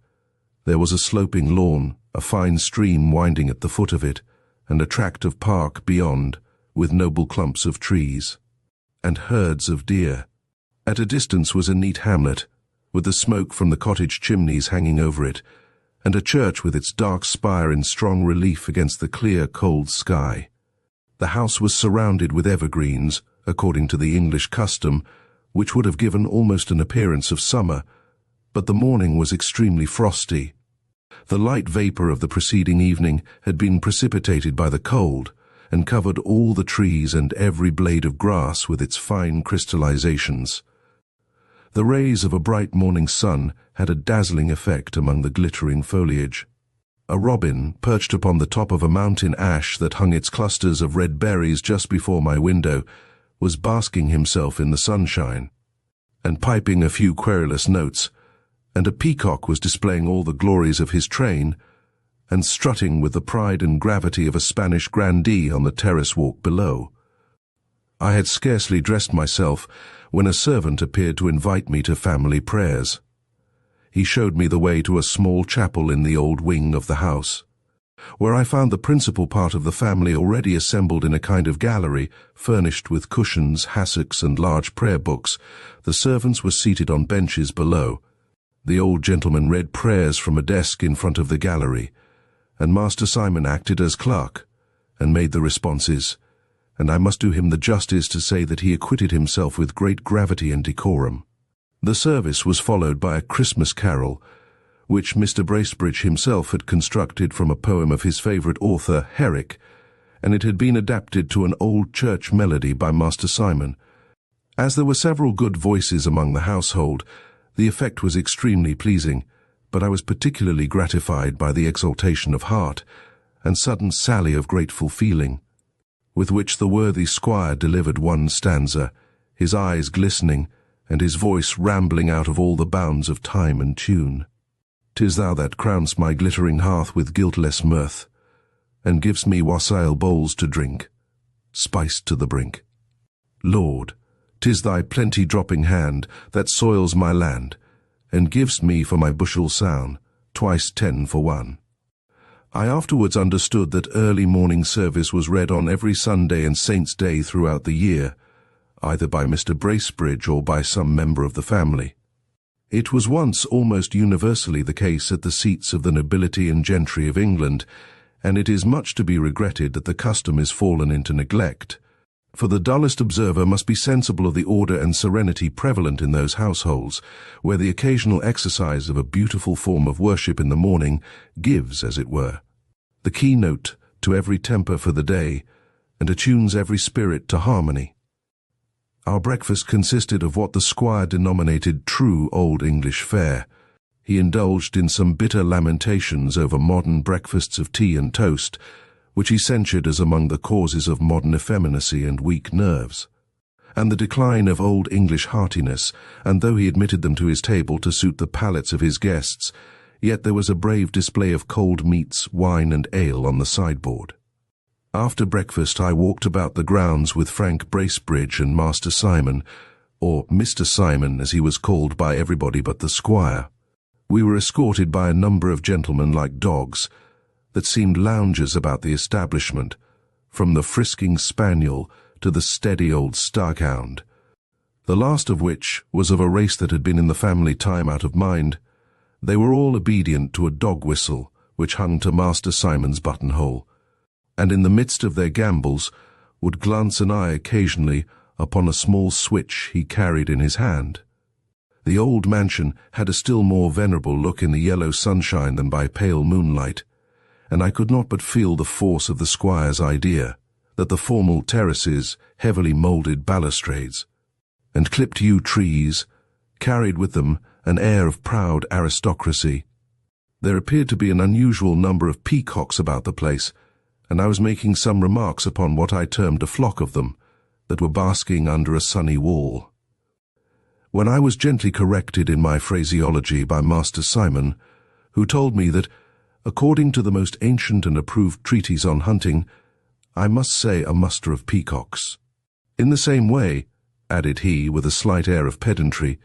There was a sloping lawn, a fine stream winding at the foot of it, and a tract of park beyond, with noble clumps of trees, and herds of deer. At a distance was a neat hamlet, with the smoke from the cottage chimneys hanging over it, and a church with its dark spire in strong relief against the clear, cold sky. The house was surrounded with evergreens, according to the English custom, which would have given almost an appearance of summer, but the morning was extremely frosty. The light vapor of the preceding evening had been precipitated by the cold, and covered all the trees and every blade of grass with its fine crystallizations. The rays of a bright morning sun had a dazzling effect among the glittering foliage. A robin, perched upon the top of a mountain ash that hung its clusters of red berries just before my window, was basking himself in the sunshine, and piping a few querulous notes, and a peacock was displaying all the glories of his train, and strutting with the pride and gravity of a Spanish grandee on the terrace walk below. I had scarcely dressed myself when a servant appeared to invite me to family prayers. He showed me the way to a small chapel in the old wing of the house, where I found the principal part of the family already assembled in a kind of gallery, furnished with cushions, hassocks, and large prayer books. The servants were seated on benches below. The old gentleman read prayers from a desk in front of the gallery, and Master Simon acted as clerk, and made the responses, and I must do him the justice to say that he acquitted himself with great gravity and decorum. The service was followed by a Christmas carol, which Mr. Bracebridge himself had constructed from a poem of his favourite author, Herrick, and it had been adapted to an old church melody by Master Simon. As there were several good voices among the household, the effect was extremely pleasing, but I was particularly gratified by the exaltation of heart and sudden sally of grateful feeling, with which the worthy squire delivered one stanza, his eyes glistening, and his voice rambling out of all the bounds of time and tune. "'Tis thou that crown'st my glittering hearth with guiltless mirth, and givest me wassail bowls to drink, spiced to the brink. Lord, 'tis thy plenty-dropping hand that soils my land, and givest me for my bushel sown, twice 10 for 1. I afterwards understood that early morning service was read on every Sunday and Saint's Day throughout the year. either by Mr. Bracebridge or by some member of the family. It was once almost universally the case at the seats of the nobility and gentry of England, and it is much to be regretted that the custom is fallen into neglect. For the dullest observer must be sensible of the order and serenity prevalent in those households, where the occasional exercise of a beautiful form of worship in the morning gives, as it were, the keynote to every temper for the day, and attunes every spirit to harmony. Our breakfast consisted of what the squire denominated true old English fare. He indulged in some bitter lamentations over modern breakfasts of tea and toast, which he censured as among the causes of modern effeminacy and weak nerves, and the decline of old English heartiness, and though he admitted them to his table to suit the palates of his guests, yet there was a brave display of cold meats, wine and ale on the sideboard. After breakfast I walked about the grounds with Frank Bracebridge and Master Simon, or Mr. Simon as he was called by everybody but the squire. We were escorted by a number of gentlemen like dogs, that seemed loungers about the establishment, from the frisking spaniel to the steady old staghound, the last of which was of a race that had been in the family time out of mind. They were all obedient to a dog whistle which hung to Master Simon's buttonhole, and in the midst of their gambols would glance an eye occasionally upon a small switch he carried in his hand. The old mansion had a still more venerable look in the yellow sunshine than by pale moonlight, and I could not but feel the force of the squire's idea that the formal terraces, heavily moulded balustrades, and clipped yew trees carried with them an air of proud aristocracy. There appeared to be an unusual number of peacocks about the place, and I was making some remarks upon what I termed a flock of them, that were basking under a sunny wall, when I was gently corrected in my phraseology by Master Simon, who told me that, according to the most ancient and approved treatise on hunting, I must say a muster of peacocks. In the same way, added he with a slight air of pedantry,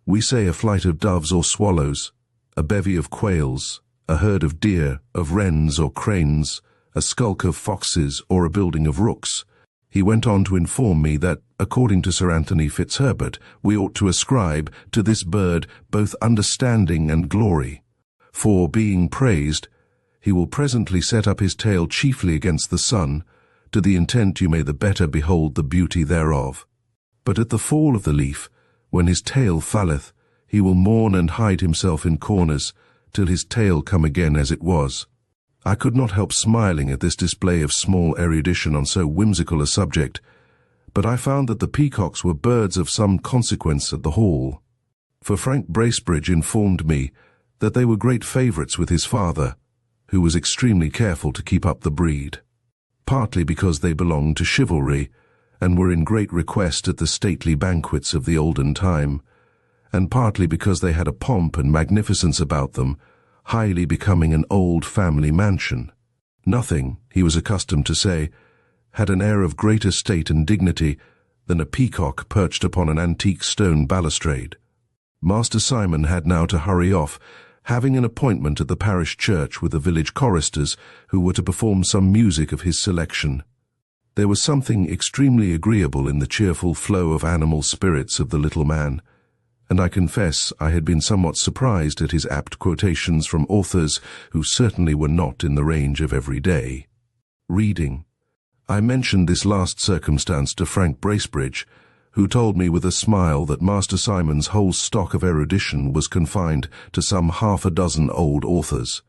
we say a flight of doves or swallows, a bevy of quails, a herd of deer, of wrens or cranes, a skulk of foxes or a building of rooks. He went on to inform me that, according to Sir Anthony Fitzherbert, we ought to ascribe to this bird both understanding and glory, for, being praised, he will presently set up his tail chiefly against the sun, to the intent you may the better behold the beauty thereof. But at the fall of the leaf, when his tail falleth, he will mourn and hide himself in corners, till his tail come again as it was. I could not help smiling at this display of small erudition on so whimsical a subject, but I found that the peacocks were birds of some consequence at the Hall, for Frank Bracebridge informed me that they were great favourites with his father, who was extremely careful to keep up the breed, partly because they belonged to chivalry, and were in great request at the stately banquets of the olden time, and partly because they had a pomp and magnificence about them, highly becoming an old family mansion. Nothing, he was accustomed to say, had an air of greater state and dignity than a peacock perched upon an antique stone balustrade. Master Simon had now to hurry off, having an appointment at the parish church with the village choristers who were to perform some music of his selection. There was something extremely agreeable in the cheerful flow of animal spirits of the little man, and I confess I had been somewhat surprised at his apt quotations from authors who certainly were not in the range of every day. Reading. I mentioned this last circumstance to Frank Bracebridge, who told me with a smile that Master Simon's whole stock of erudition was confined to some 6 old authors,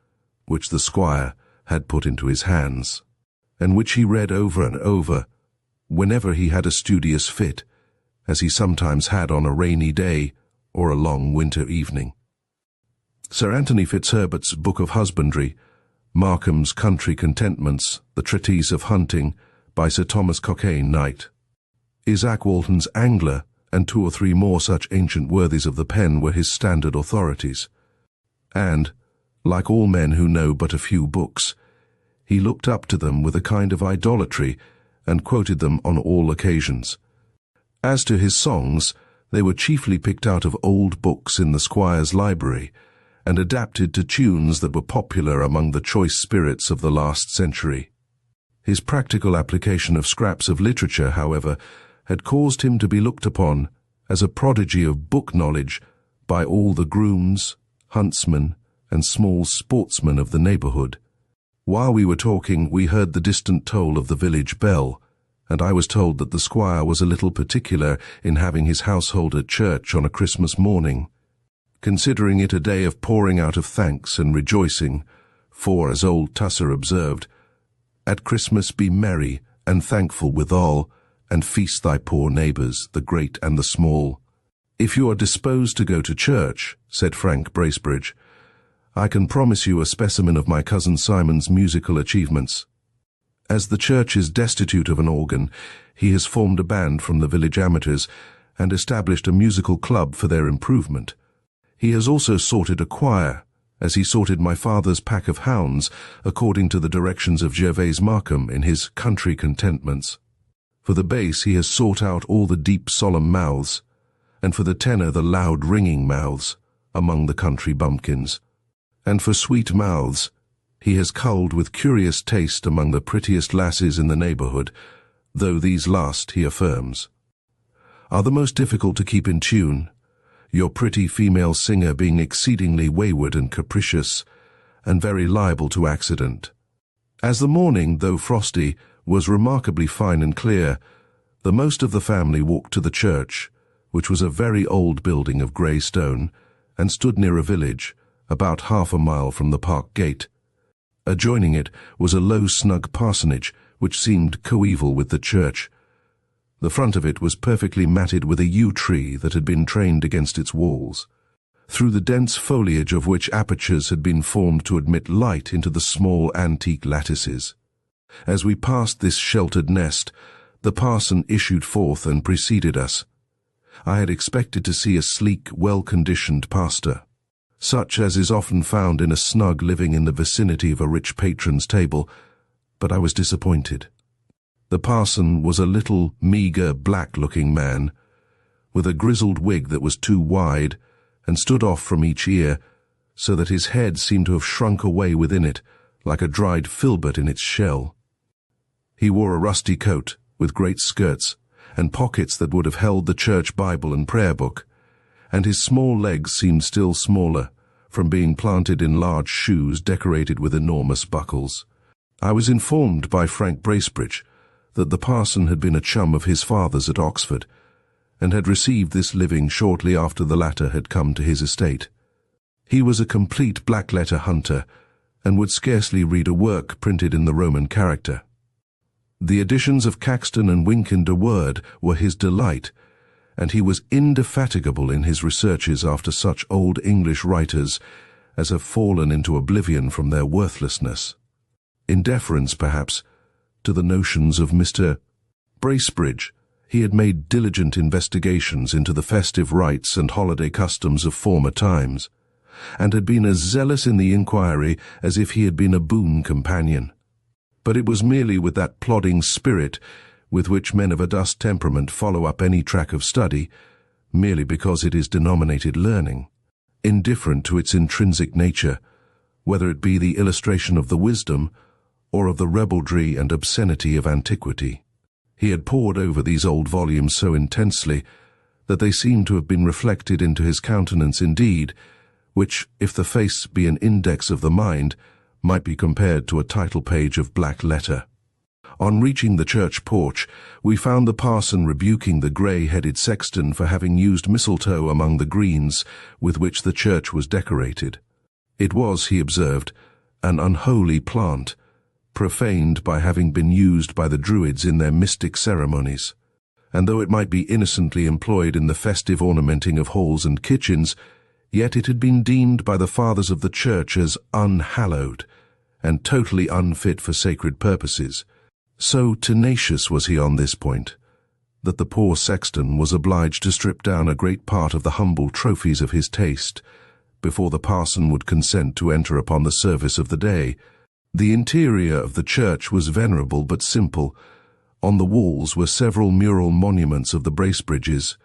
which the squire had put into his hands, and which he read over and over, whenever he had a studious fit, as he sometimes had on a rainy day or a long winter evening. Sir Anthony Fitzherbert's Book of Husbandry, Markham's Country Contentments, the Treatise of Hunting, by Sir Thomas Cockayne, Knight, Isaac Walton's Angler, and 2 or 3 more such ancient worthies of the pen were his standard authorities. And, like all men who know but a few books, he looked up to them with a kind of idolatry and quoted them on all occasions. As to his songs, they were chiefly picked out of old books in the squire's library, and adapted to tunes that were popular among the choice spirits of the last century. His practical application of scraps of literature, however, had caused him to be looked upon as a prodigy of book knowledge by all the grooms, huntsmen, and small sportsmen of the neighborhood. While we were talking, we heard the distant toll of the village bell, and I was told that the squire was a little particular in having his household at church on a Christmas morning, considering it a day of pouring out of thanks and rejoicing, for, as old Tusser observed, "At Christmas be merry and thankful withal, and feast thy poor neighbours, the great and the small." "If you are disposed to go to church," said Frank Bracebridge, "I can promise you a specimen of my cousin Simon's musical achievements. As the church is destitute of an organ, he has formed a band from the village amateurs and established a musical club for their improvement. He has also sorted a choir, as he sorted my father's pack of hounds according to the directions of Gervase Markham in his Country Contentments. For the bass he has sought out all the deep solemn mouths, and for the tenor the loud ringing mouths, among the country bumpkins. And for sweet mouths he has culled with curious taste among the prettiest lasses in the neighborhood, though these last, he affirms, are the most difficult to keep in tune, your pretty female singer being exceedingly wayward and capricious, and very liable to accident. As the morning, though frosty, was remarkably fine and clear, the most of the family walked to the church, which was a very old building of grey stone, and stood near a village, about half a mile from the park gate. Adjoining it was a low, snug parsonage, which seemed coeval with the church. The front of it was perfectly matted with a yew tree that had been trained against its walls, through the dense foliage of which apertures had been formed to admit light into the small antique lattices. As we passed this sheltered nest, the parson issued forth and preceded us. I had expected to see a sleek, well-conditioned pastor, such as is often found in a snug living in the vicinity of a rich patron's table, but I was disappointed. The parson was a little, meagre, black-looking man, with a grizzled wig that was too wide and stood off from each ear, so that his head seemed to have shrunk away within it, like a dried filbert in its shell. He wore a rusty coat, with great skirts, and pockets that would have held the church Bible and prayer book, and his small legs seemed still smaller, from being planted in large shoes decorated with enormous buckles. I was informed by Frank Bracebridge that the parson had been a chum of his father's at Oxford, and had received this living shortly after the latter had come to his estate. He was a complete black-letter hunter, and would scarcely read a work printed in the Roman character. The editions of Caxton and Wynkin de Worde were his delight, and he was indefatigable in his researches after such old English writers as have fallen into oblivion from their worthlessness, in deference, perhaps, to the notions of Mr. Bracebridge. He had made diligent investigations into the festive rites and holiday customs of former times, and had been as zealous in the inquiry as if he had been a boon companion. But it was merely with that plodding spirit with which men of a dust temperament follow up any track of study, merely because it is denominated learning, indifferent to its intrinsic nature, whether it be the illustration of the wisdom or of the ribaldry and obscenity of antiquity. He had pored over these old volumes so intensely that they seemed to have been reflected into his countenance indeed, which, if the face be an index of the mind, might be compared to a title page of black letter. On reaching the church porch, we found the parson rebuking the grey-headed sexton for having used mistletoe among the greens with which the church was decorated. It was, he observed, an unholy plant, profaned by having been used by the Druids in their mystic ceremonies, and though it might be innocently employed in the festive ornamenting of halls and kitchens, yet it had been deemed by the fathers of the church as unhallowed, and totally unfit for sacred purposes. So tenacious was he on this point, that the poor sexton was obliged to strip down a great part of the humble trophies of his taste, before the parson would consent to enter upon the service of the day. The interior of the church was venerable but simple. On the walls were several mural monuments of the Bracebridges,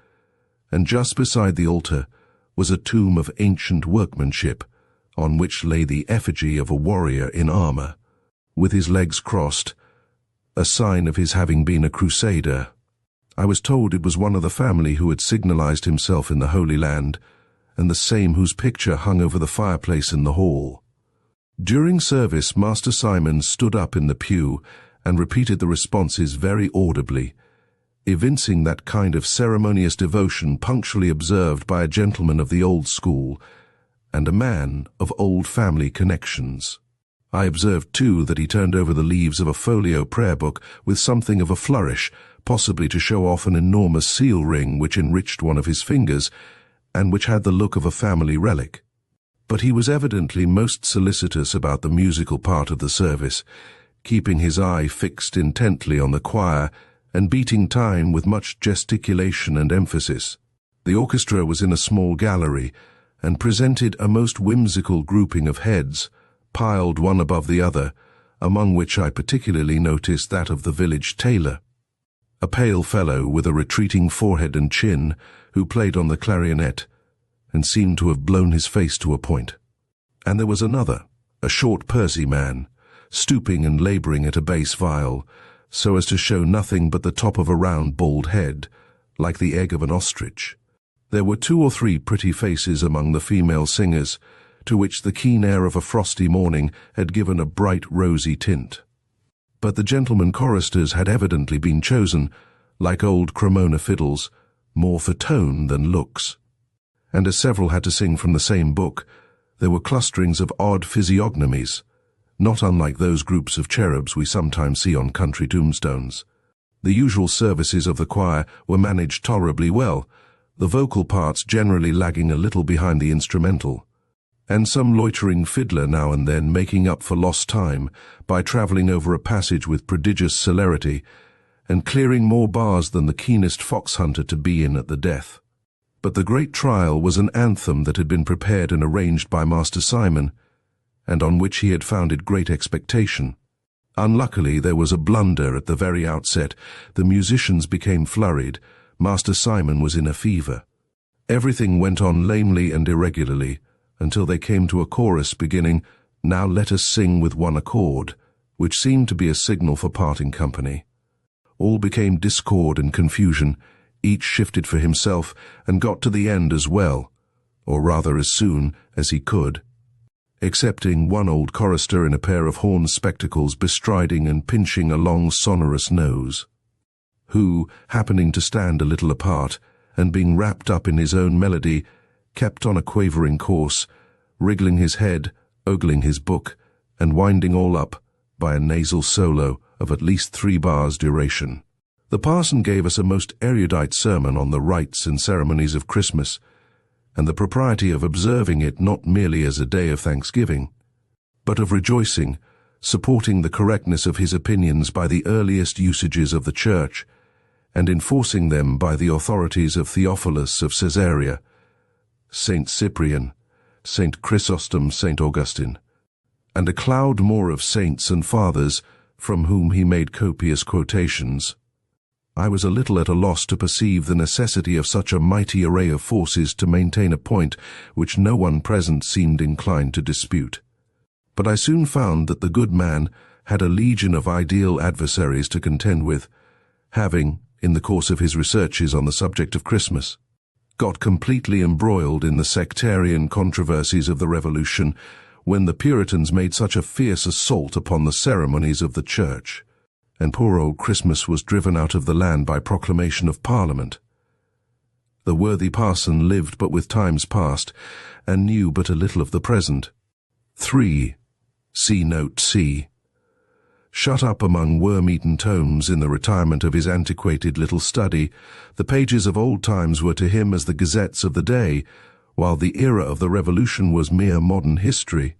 and just beside the altar was a tomb of ancient workmanship, on which lay the effigy of a warrior in armour, with his legs crossed, a sign of his having been a crusader. I was told it was one of the family who had signalized himself in the Holy Land, and the same whose picture hung over the fireplace in the hall. During service, Master Simon stood up in the pew and repeated the responses very audibly, evincing that kind of ceremonious devotion punctually observed by a gentleman of the old school and a man of old family connections. I observed, too, that he turned over the leaves of a folio prayer book with something of a flourish, possibly to show off an enormous seal ring which enriched one of his fingers and which had the look of a family relic. But he was evidently most solicitous about the musical part of the service, keeping his eye fixed intently on the choir and beating time with much gesticulation and emphasis. The orchestra was in a small gallery and presented a most whimsical grouping of heads, piled one above the other, among which I particularly noticed that of the village tailor, a pale fellow with a retreating forehead and chin, who played on the clarionet and seemed to have blown his face to a point. And there was another, a short pursy man, stooping and labouring at a bass viol, so as to show nothing but the top of a round bald head, like the egg of an ostrich. There were 2 or 3 pretty faces among the female singers, to which the keen air of a frosty morning had given a bright rosy tint. But the gentlemen choristers had evidently been chosen, like old Cremona fiddles, more for tone than looks. And as several had to sing from the same book, there were clusterings of odd physiognomies, not unlike those groups of cherubs we sometimes see on country tombstones. The usual services of the choir were managed tolerably well, the vocal parts generally lagging a little behind the instrumental, and some loitering fiddler now and then making up for lost time by travelling over a passage with prodigious celerity and clearing more bars than the keenest fox hunter to be in at the death. But the great trial was an anthem that had been prepared and arranged by Master Simon, and on which he had founded great expectation. Unluckily, there was a blunder at the very outset. The musicians became flurried. Master Simon was in a fever. Everything went on lamely and irregularly, until they came to a chorus beginning, "Now let us sing with one accord," which seemed to be a signal for parting company. All became discord and confusion. Each shifted for himself and got to the end as well, or rather as soon as he could, excepting one old chorister in a pair of horn spectacles bestriding and pinching a long sonorous nose, who, happening to stand a little apart and being wrapped up in his own melody, kept on a quavering course, wriggling his head, ogling his book, and winding all up by a nasal solo of at least 3 bars duration. The parson gave us a most erudite sermon on the rites and ceremonies of Christmas, and the propriety of observing it not merely as a day of thanksgiving, but of rejoicing, supporting the correctness of his opinions by the earliest usages of the Church, and enforcing them by the authorities of Theophilus of Caesarea, Saint Cyprian, Saint Chrysostom, Saint Augustine, and a cloud more of saints and fathers from whom he made copious quotations. I was a little at a loss to perceive the necessity of such a mighty array of forces to maintain a point which no one present seemed inclined to dispute. But I soon found that the good man had a legion of ideal adversaries to contend with, having, in the course of his researches on the subject of Christmas, got completely embroiled in the sectarian controversies of the Revolution, when the Puritans made such a fierce assault upon the ceremonies of the Church, and poor old Christmas was driven out of the land by proclamation of Parliament. The worthy parson lived but with times past, and knew but a little of the present. 3. See note C. Shut up among worm-eaten tomes in the retirement of his antiquated little study, the pages of old times were to him as the gazettes of the day, while the era of the Revolution was mere modern history.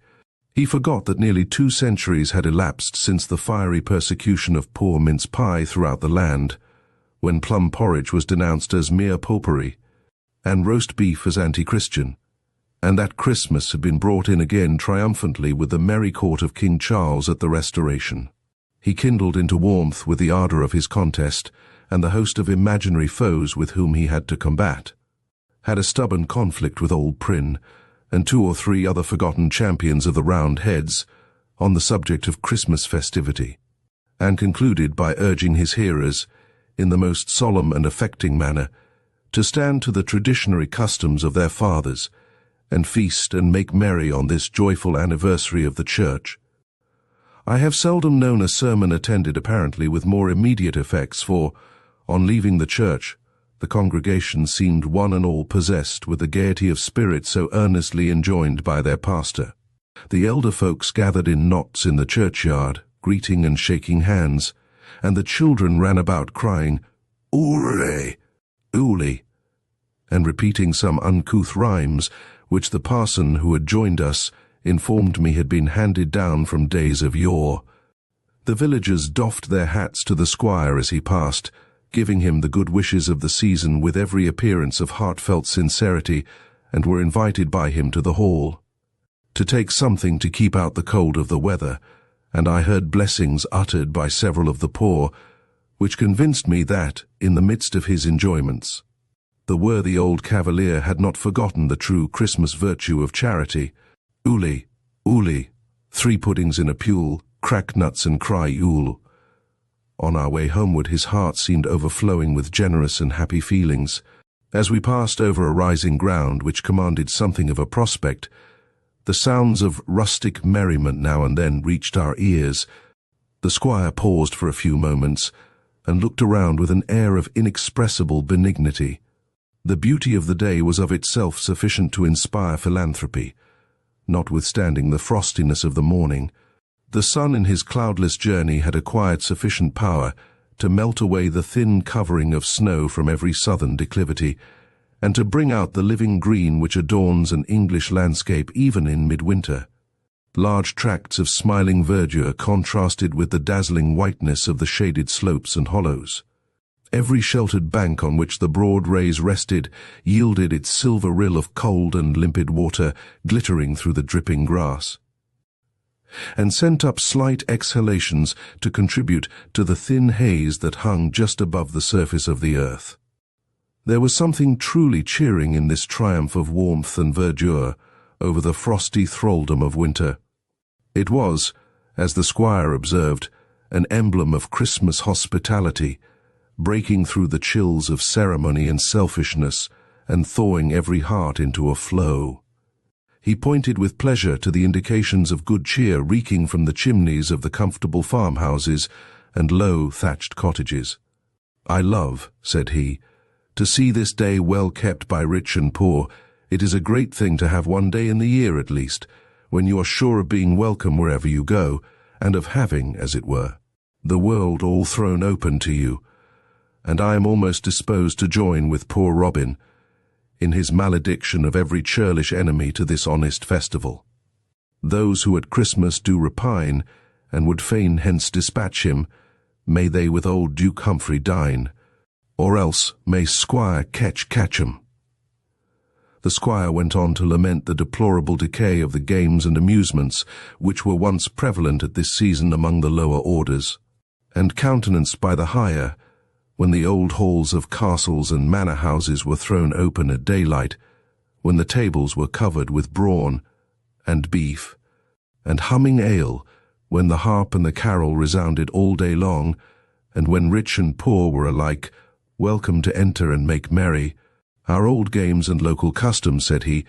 He forgot that nearly 2 centuries had elapsed since the fiery persecution of poor mince pie throughout the land, when plum porridge was denounced as mere popery, and roast beef as anti-Christian, and that Christmas had been brought in again triumphantly with the merry court of King Charles at the Restoration. He kindled into warmth with the ardour of his contest, and the host of imaginary foes with whom he had to combat, had a stubborn conflict with old Prynne, and 2 or 3 other forgotten champions of the Roundheads, on the subject of Christmas festivity, and concluded by urging his hearers, in the most solemn and affecting manner, to stand to the traditionary customs of their fathers, and feast and make merry on this joyful anniversary of the Church. I have seldom known a sermon attended apparently with more immediate effects, for, on leaving the church, the congregation seemed one and all possessed with the gaiety of spirit so earnestly enjoined by their pastor. The elder folks gathered in knots in the churchyard, greeting and shaking hands, and the children ran about crying, "Ule! Ule!" and repeating some uncouth rhymes, which the parson who had joined us informed me had been handed down from days of yore. The villagers doffed their hats to the squire as he passed, giving him the good wishes of the season with every appearance of heartfelt sincerity, and were invited by him to the hall, to take something to keep out the cold of the weather, and I heard blessings uttered by several of the poor, which convinced me that, in the midst of his enjoyments, the worthy old cavalier had not forgotten the true Christmas virtue of charity. Ule, ule, 3 puddings in a pule, crack nuts and cry Yule. On our way homeward his heart seemed overflowing with generous and happy feelings. As we passed over a rising ground which commanded something of a prospect, the sounds of rustic merriment now and then reached our ears. The squire paused for a few moments, and looked around with an air of inexpressible benignity. The beauty of the day was of itself sufficient to inspire philanthropy, notwithstanding the frostiness of the morning. The sun in his cloudless journey had acquired sufficient power to melt away the thin covering of snow from every southern declivity, and to bring out the living green which adorns an English landscape even in midwinter. Large tracts of smiling verdure contrasted with the dazzling whiteness of the shaded slopes and hollows. Every sheltered bank on which the broad rays rested yielded its silver rill of cold and limpid water glittering through the dripping grass, and sent up slight exhalations to contribute to the thin haze that hung just above the surface of the earth. There was something truly cheering in this triumph of warmth and verdure over the frosty thraldom of winter. It was, as the squire observed, an emblem of Christmas hospitality, breaking through the chills of ceremony and selfishness, and thawing every heart into a flow. He pointed with pleasure to the indications of good cheer reeking from the chimneys of the comfortable farmhouses and low thatched cottages. "I love," said he, "to see this day well kept by rich and poor. It is a great thing to have one day in the year at least, when you are sure of being welcome wherever you go, and of having, as it were, the world all thrown open to you. And I am almost disposed to join with poor Robin in his malediction of every churlish enemy to this honest festival. Those who at Christmas do repine, and would fain hence dispatch him, may they with old Duke Humphrey dine, or else may Squire catch 'em." The squire went on to lament the deplorable decay of the games and amusements which were once prevalent at this season among the lower orders, and countenanced by the higher, when the old halls of castles and manor-houses were thrown open at daylight, when the tables were covered with brawn and beef, and humming ale, when the harp and the carol resounded all day long, and when rich and poor were alike welcome to enter and make merry. Our old games and local customs, said he,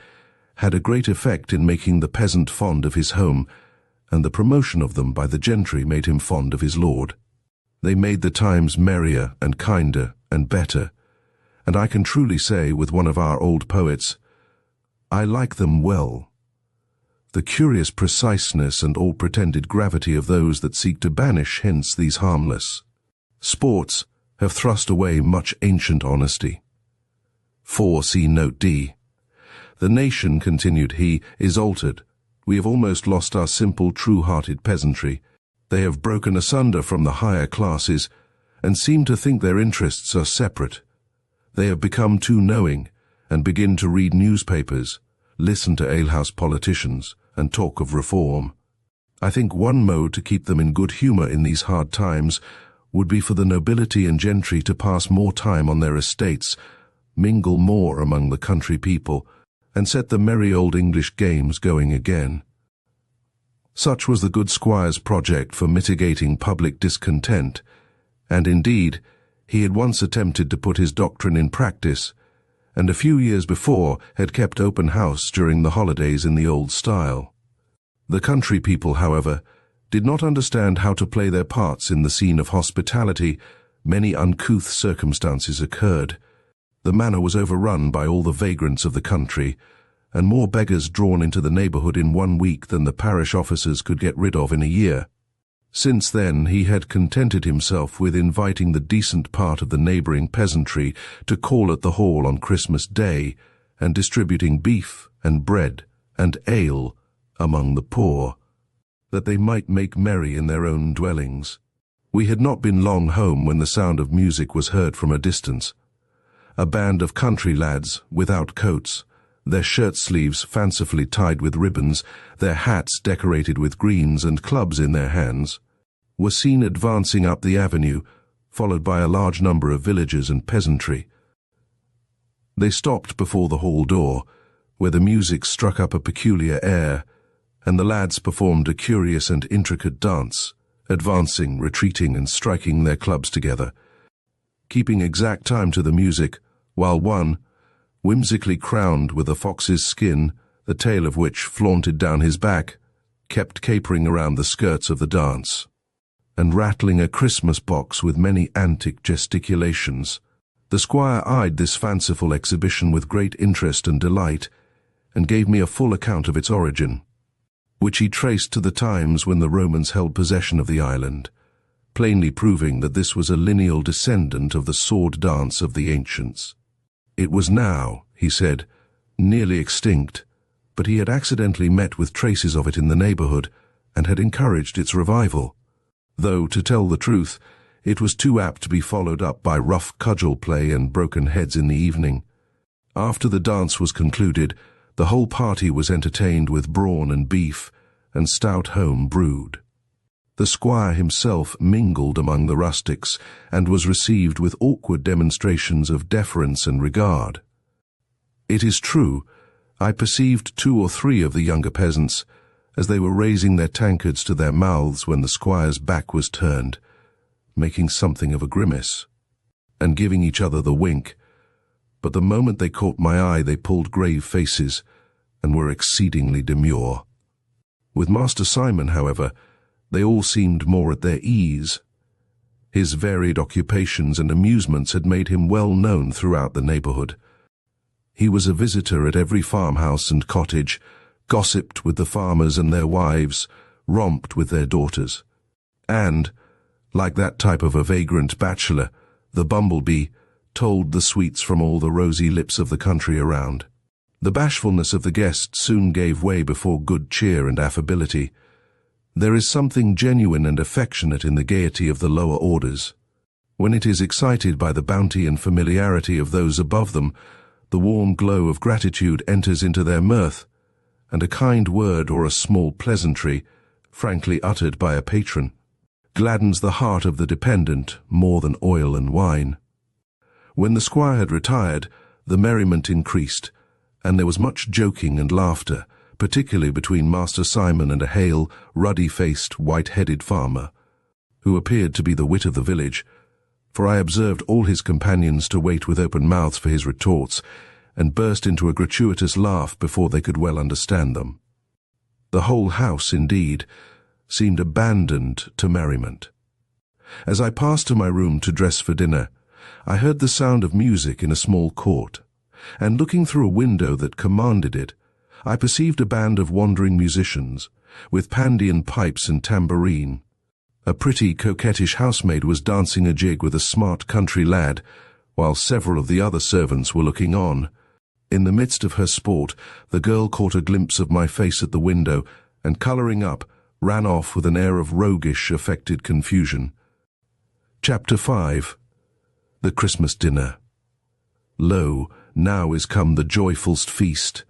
had a great effect in making the peasant fond of his home, and the promotion of them by the gentry made him fond of his lord. They made the times merrier and kinder and better, and I can truly say with one of our old poets, "I like them well." The curious preciseness and all pretended gravity of those that seek to banish hence these harmless sports have thrust away much ancient honesty. 4. See note D. The nation, continued he, is altered. We have almost lost our simple, true-hearted peasantry. They have broken asunder from the higher classes, and seem to think their interests are separate. They have become too knowing, and begin to read newspapers, listen to alehouse politicians, and talk of reform. I think one mode to keep them in good humour in these hard times would be for the nobility and gentry to pass more time on their estates, mingle more among the country people, and set the merry old English games going again. Such was the good squire's project for mitigating public discontent, and indeed, He had once attempted to put his doctrine in practice, and a few years before had kept open house during the holidays in the old style. The country people, however, did not understand how to play their parts in the scene of hospitality. Many uncouth circumstances occurred. The manor was overrun by all the vagrants of the country, and more beggars drawn into the neighborhood in 1 week than the parish officers could get rid of in a year. Since then, he had contented himself with inviting the decent part of the neighboring peasantry to call at the hall on Christmas Day, and distributing beef and bread and ale among the poor, that they might make merry in their own dwellings. We had not been long home when the sound of music was heard from a distance. A band of country lads, without coats, their shirt sleeves fancifully tied with ribbons, their hats decorated with greens and clubs in their hands, were seen advancing up the avenue, followed by a large number of villagers and peasantry. They stopped before the hall door, where the music struck up a peculiar air, and the lads performed a curious and intricate dance, advancing, retreating, and striking their clubs together, keeping exact time to the music, while one, whimsically crowned with a fox's skin, the tail of which flaunted down his back, kept capering around the skirts of the dance, and rattling a Christmas box with many antic gesticulations. The squire eyed this fanciful exhibition with great interest and delight, and gave me a full account of its origin, which he traced to the times when the Romans held possession of the island, plainly proving that this was a lineal descendant of the sword dance of the ancients. It was now, he said, nearly extinct, but he had accidentally met with traces of it in the neighborhood and had encouraged its revival, though, to tell the truth, it was too apt to be followed up by rough cudgel play and broken heads in the evening. After the dance was concluded, the whole party was entertained with brawn and beef and stout home brewed. The squire himself mingled among the rustics and was received with awkward demonstrations of deference and regard. It is true, I perceived 2 or 3 of the younger peasants, as they were raising their tankards to their mouths when the squire's back was turned, making something of a grimace, and giving each other the wink, but the moment they caught my eye they pulled grave faces, and were exceedingly demure. With Master Simon, however, they all seemed more at their ease. His varied occupations and amusements had made him well known throughout the neighborhood. He was a visitor at every farmhouse and cottage, gossiped with the farmers and their wives, romped with their daughters, and, like that type of a vagrant bachelor, the bumblebee, told the sweets from all the rosy lips of the country around. The bashfulness of the guests soon gave way before good cheer and affability. There is something genuine and affectionate in the gaiety of the lower orders. When it is excited by the bounty and familiarity of those above them, the warm glow of gratitude enters into their mirth, and a kind word or a small pleasantry, frankly uttered by a patron, gladdens the heart of the dependent more than oil and wine. When the squire had retired, the merriment increased, and there was much joking and laughter, particularly between Master Simon and a hale, ruddy-faced, white-headed farmer, who appeared to be the wit of the village, for I observed all his companions to wait with open mouths for his retorts, and burst into a gratuitous laugh before they could well understand them. The whole house, indeed, seemed abandoned to merriment. As I passed to my room to dress for dinner, I heard the sound of music in a small court, and looking through a window that commanded it, I perceived a band of wandering musicians, with Pandean pipes and tambourine. A pretty, coquettish housemaid was dancing a jig with a smart country lad, while several of the other servants were looking on. In the midst of her sport, the girl caught a glimpse of my face at the window, and colouring up, ran off with an air of roguish, affected confusion. Chapter 5. The Christmas Dinner. Lo, now is come the joyfulst feast.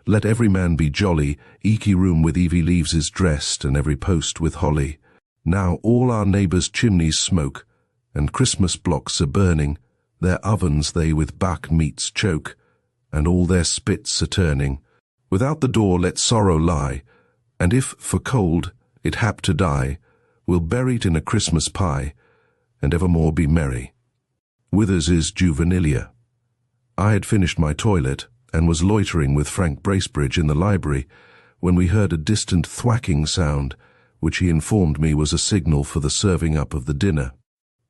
Let every man be jolly, eke room with ivy leaves is dressed, and every post with holly. Now all our neighbours' chimneys smoke, and Christmas blocks are burning, their ovens they with buck meats choke, and all their spits are turning. Without the door let sorrow lie, and if for cold it hap to die, we'll bury it in a Christmas pie, and evermore be merry. Withers's Juvenilia. I had finished my toilet and was loitering with Frank Bracebridge in the library when we heard a distant thwacking sound, which he informed me was a signal for the serving up of the dinner.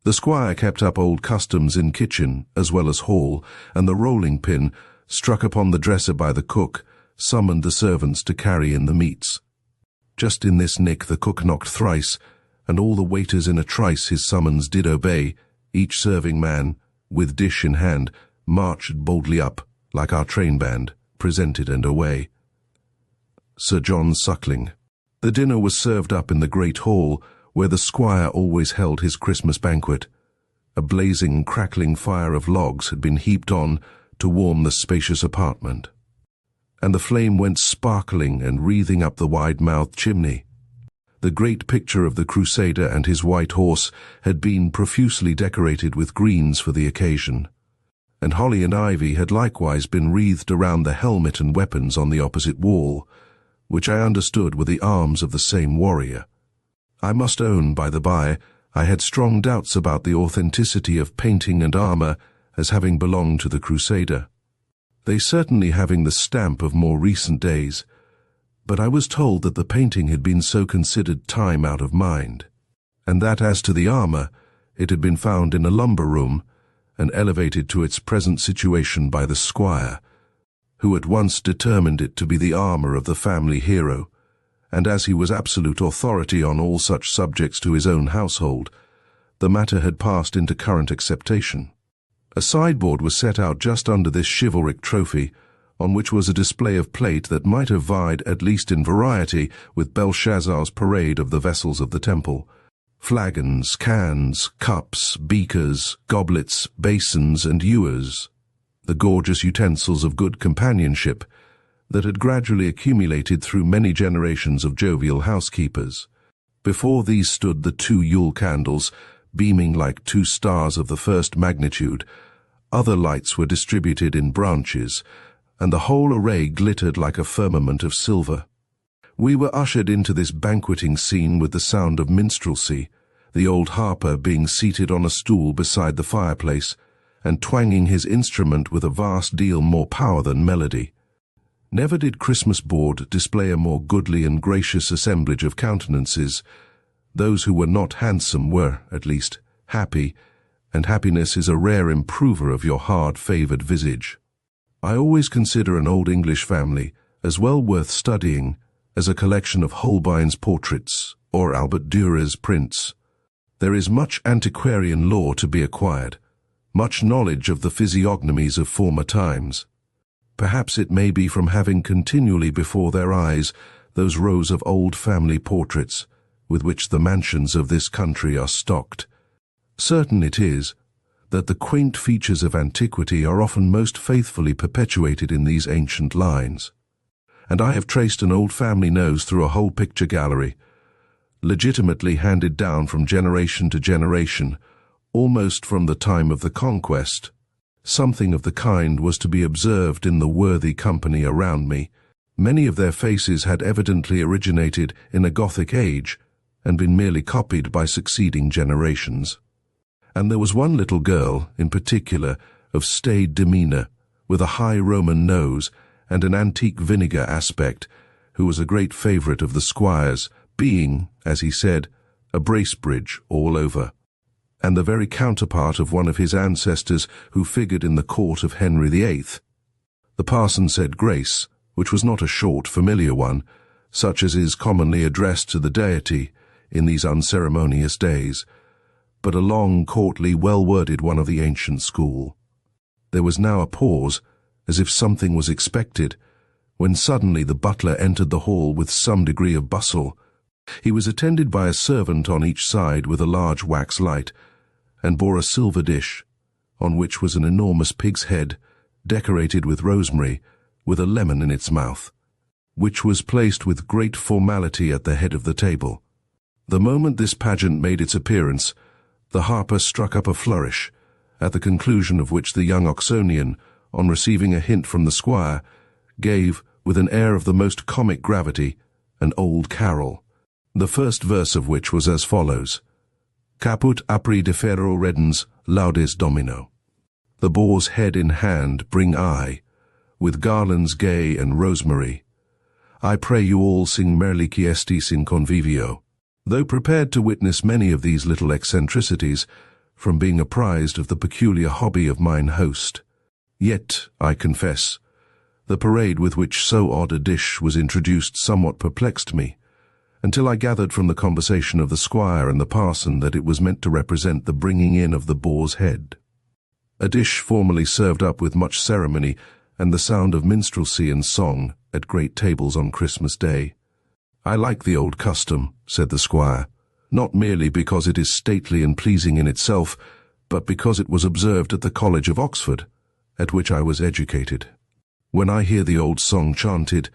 The squire kept up old customs in kitchen as well as hall, and the rolling pin, struck upon the dresser by the cook, summoned the servants to carry in the meats. Just in this nick the cook knocked thrice, and all the waiters in a trice his summons did obey. Each serving man, with dish in hand, marched boldly up, like our train band, presented and away. Sir John Suckling. The dinner was served up in the great hall, where the squire always held his Christmas banquet. A blazing, crackling fire of logs had been heaped on to warm the spacious apartment, and the flame went sparkling and wreathing up the wide-mouthed chimney. The great picture of the Crusader and his white horse had been profusely decorated with greens for the occasion, and holly and ivy had likewise been wreathed around the helmet and weapons on the opposite wall, which I understood were the arms of the same warrior. I must own, by the by, I had strong doubts about the authenticity of painting and armour as having belonged to the Crusader, they certainly having the stamp of more recent days, but I was told that the painting had been so considered time out of mind, and that as to the armour, it had been found in a lumber room and elevated to its present situation by the squire, who at once determined it to be the armour of the family hero, and as he was absolute authority on all such subjects to his own household, the matter had passed into current acceptation. A sideboard was set out just under this chivalric trophy, on which was a display of plate that might have vied, at least in variety, with Belshazzar's parade of the vessels of the temple. Flagons, cans, cups, beakers, goblets, basins, and ewers, the gorgeous utensils of good companionship that had gradually accumulated through many generations of jovial housekeepers. Before these stood the 2 Yule candles, beaming like 2 stars of the first magnitude. Other lights were distributed in branches, and the whole array glittered like a firmament of silver. We were ushered into this banqueting scene with the sound of minstrelsy, the old harper being seated on a stool beside the fireplace, and twanging his instrument with a vast deal more power than melody. Never did Christmas board display a more goodly and gracious assemblage of countenances. Those who were not handsome were, at least, happy, and happiness is a rare improver of your hard-favoured visage. I always consider an old English family as well worth studying as a collection of Holbein's portraits or Albert Durer's prints. There is much antiquarian lore to be acquired, much knowledge of the physiognomies of former times. Perhaps it may be from having continually before their eyes those rows of old family portraits with which the mansions of this country are stocked. Certain it is that the quaint features of antiquity are often most faithfully perpetuated in these ancient lines, and I have traced an old family nose through a whole picture gallery, legitimately handed down from generation to generation, almost from the time of the Conquest. Something of the kind was to be observed in the worthy company around me. Many of their faces had evidently originated in a Gothic age and been merely copied by succeeding generations. And there was one little girl, in particular, of staid demeanour, with a high Roman nose and an antique vinegar aspect, who was a great favourite of the squire's, being, as he said, a Bracebridge all over, and the very counterpart of one of his ancestors who figured in the court of Henry VIII. The parson said grace, which was not a short, familiar one, such as is commonly addressed to the deity in these unceremonious days, but a long, courtly, well-worded one of the ancient school. There was now a pause, as if something was expected, when suddenly the butler entered the hall with some degree of bustle. He was attended by a servant on each side with a large wax light, and bore a silver dish, on which was an enormous pig's head, decorated with rosemary, with a lemon in its mouth, which was placed with great formality at the head of the table. The moment this pageant made its appearance, the harper struck up a flourish, at the conclusion of which the young Oxonian, on receiving a hint from the squire, gave, with an air of the most comic gravity, an old carol, the first verse of which was as follows: Caput apri defero redens laudes Domino. The boar's head in hand bring I, with garlands gay and rosemary. I pray you all sing merrily estis in convivio. Though prepared to witness many of these little eccentricities, from being apprised of the peculiar hobby of mine host, yet, I confess, the parade with which so odd a dish was introduced somewhat perplexed me, until I gathered from the conversation of the squire and the parson that it was meant to represent the bringing in of the boar's head. A dish formerly served up with much ceremony and the sound of minstrelsy and song at great tables on Christmas Day. I like the old custom, said the squire, not merely because it is stately and pleasing in itself, but because it was observed at the College of Oxford, at which I was educated. When I hear the old song chanted,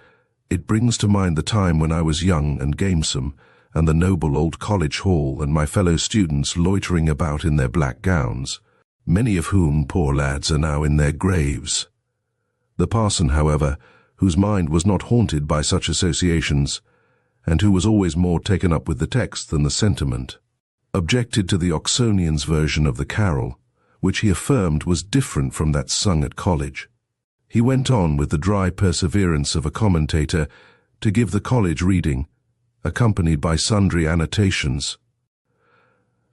it brings to mind the time when I was young and gamesome, and the noble old college hall and my fellow students loitering about in their black gowns, many of whom, poor lads, are now in their graves. The parson, however, whose mind was not haunted by such associations, and who was always more taken up with the text than the sentiment, objected to the Oxonian's version of the carol, which he affirmed was different from that sung at college. He went on with the dry perseverance of a commentator to give the college reading, accompanied by sundry annotations.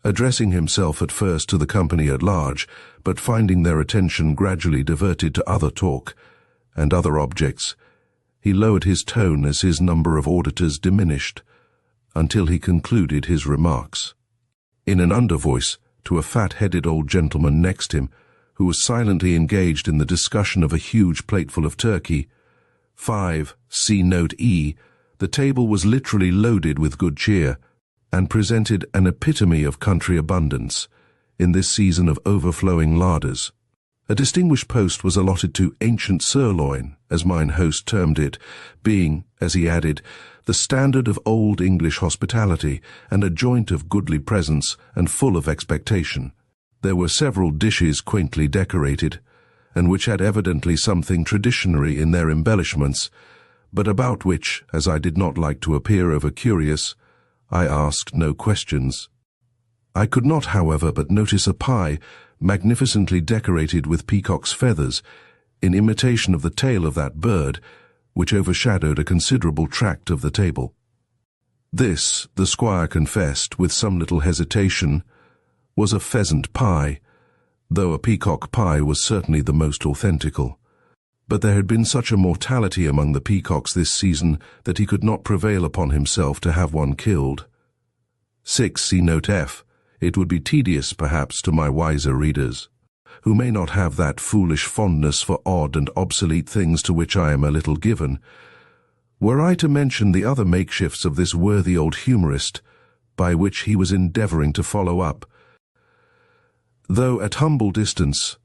Addressing himself at first to the company at large, but finding their attention gradually diverted to other talk and other objects, he lowered his tone as his number of auditors diminished, until he concluded his remarks, in an undervoice, to a fat-headed old gentleman next him, who was silently engaged in the discussion of a huge plateful of turkey. 5. See note E. The table was literally loaded with good cheer, and presented an epitome of country abundance, in this season of overflowing larders. A distinguished post was allotted to ancient sirloin, as mine host termed it, being, as he added, the standard of old English hospitality, and a joint of goodly presence and full of expectation. There were several dishes quaintly decorated, and which had evidently something traditionary in their embellishments, but about which, as I did not like to appear over-curious, I asked no questions. I could not, however, but notice a pie magnificently decorated with peacock's feathers, in imitation of the tail of that bird, which overshadowed a considerable tract of the table. This, the squire confessed, with some little hesitation, was a pheasant pie, though a peacock pie was certainly the most authentical. But there had been such a mortality among the peacocks this season that he could not prevail upon himself to have one killed. 6. See note F. It would be tedious, perhaps, to my wiser readers, who may not have that foolish fondness for odd and obsolete things to which I am a little given, were I to mention the other makeshifts of this worthy old humorist, by which he was endeavouring to follow up, though at humble distance,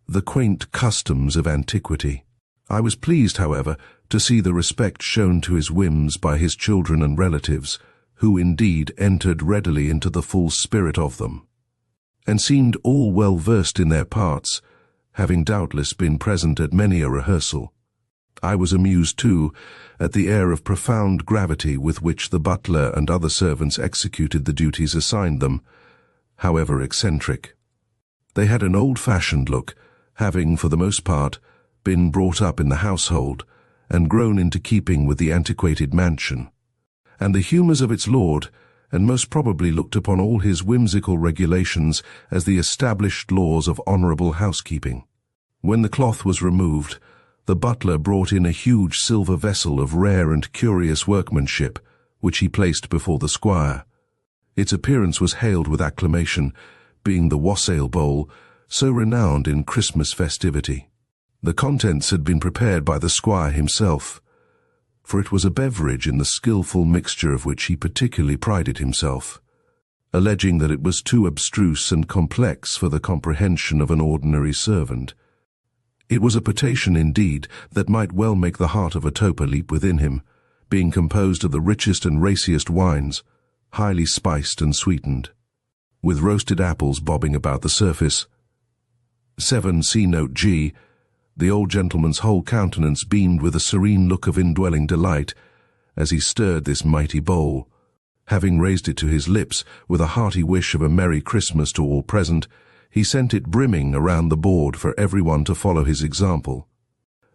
the quaint customs of antiquity. I was pleased, however, to see the respect shown to his whims by his children and relatives, who indeed entered readily into the full spirit of them, and seemed all well versed in their parts, having doubtless been present at many a rehearsal. I was amused, too, at the air of profound gravity with which the butler and other servants executed the duties assigned them, however eccentric. They had an old-fashioned look, having, for the most part, been brought up in the household, and grown into keeping with the antiquated mansion, and the humours of its lord, and most probably looked upon all his whimsical regulations as the established laws of honourable housekeeping. When the cloth was removed, the butler brought in a huge silver vessel of rare and curious workmanship, which he placed before the squire. Its appearance was hailed with acclamation, being the wassail bowl, so renowned in Christmas festivity. The contents had been prepared by the squire himself, for it was a beverage in the skilful mixture of which he particularly prided himself, alleging that it was too abstruse and complex for the comprehension of an ordinary servant. It was a potation, indeed, that might well make the heart of a toper leap within him, being composed of the richest and raciest wines, highly spiced and sweetened, with roasted apples bobbing about the surface. 7. See note G. The old gentleman's whole countenance beamed with a serene look of indwelling delight as he stirred this mighty bowl. Having raised it to his lips with a hearty wish of a Merry Christmas to all present, he sent it brimming around the board for everyone to follow his example,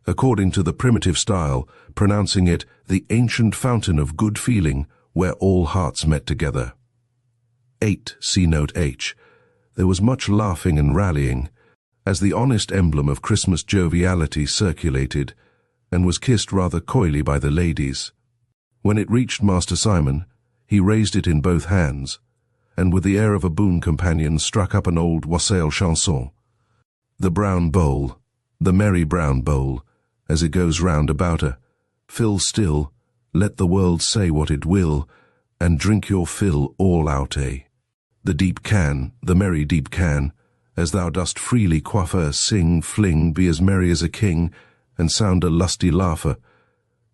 according to the primitive style, pronouncing it the ancient fountain of good feeling where all hearts met together. 8. See note H. There was much laughing and rallying, as the honest emblem of Christmas joviality circulated, and was kissed rather coyly by the ladies. When it reached Master Simon, he raised it in both hands, and with the air of a boon companion struck up an old wassail chanson. The brown bowl, the merry brown bowl, as it goes round about her, fill still, let the world say what it will, and drink your fill all out, eh? The deep can, the merry deep can, as thou dost freely quaffer, sing, fling, be as merry as a king, and sound a lusty laugher.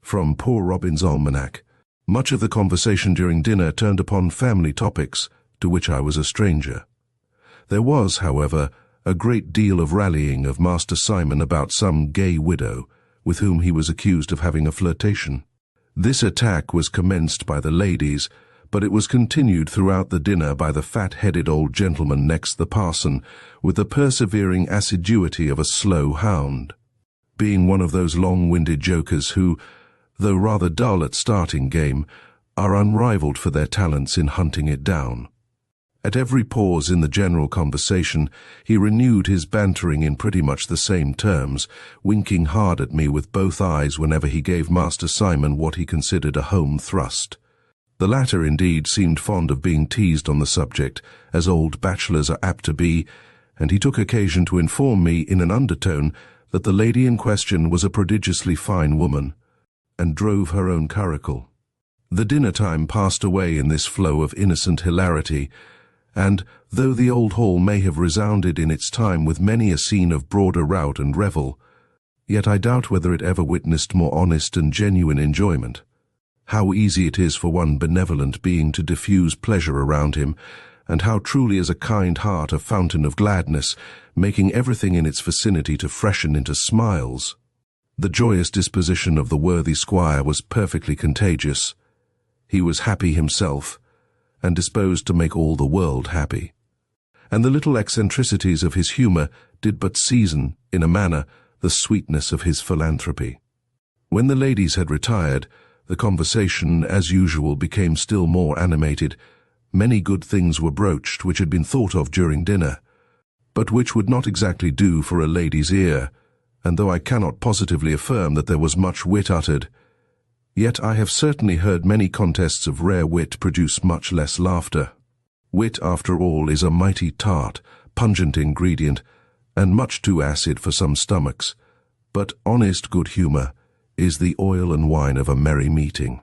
From Poor Robin's Almanac. Much of the conversation during dinner turned upon family topics, to which I was a stranger. There was, however, a great deal of rallying of Master Simon about some gay widow, with whom he was accused of having a flirtation. This attack was commenced by the ladies, but it was continued throughout the dinner by the fat-headed old gentleman next the parson, with the persevering assiduity of a slow hound, being one of those long-winded jokers who, though rather dull at starting game, are unrivalled for their talents in hunting it down. At every pause in the general conversation, he renewed his bantering in pretty much the same terms, winking hard at me with both eyes whenever he gave Master Simon what he considered a home thrust. The latter, indeed, seemed fond of being teased on the subject, as old bachelors are apt to be, and he took occasion to inform me in an undertone that the lady in question was a prodigiously fine woman, and drove her own curricle. The dinner-time passed away in this flow of innocent hilarity, and, though the old hall may have resounded in its time with many a scene of broader rout and revel, yet I doubt whether it ever witnessed more honest and genuine enjoyment. How easy it is for one benevolent being to diffuse pleasure around him, and how truly is a kind heart a fountain of gladness, making everything in its vicinity to freshen into smiles. The joyous disposition of the worthy squire was perfectly contagious. He was happy himself, and disposed to make all the world happy. And the little eccentricities of his humour did but season, in a manner, the sweetness of his philanthropy. When the ladies had retired, the conversation, as usual, became still more animated. Many good things were broached which had been thought of during dinner, but which would not exactly do for a lady's ear, and though I cannot positively affirm that there was much wit uttered, yet I have certainly heard many contests of rare wit produce much less laughter. Wit, after all, is a mighty tart, pungent ingredient, and much too acid for some stomachs, but honest good humour is the oil and wine of a merry meeting.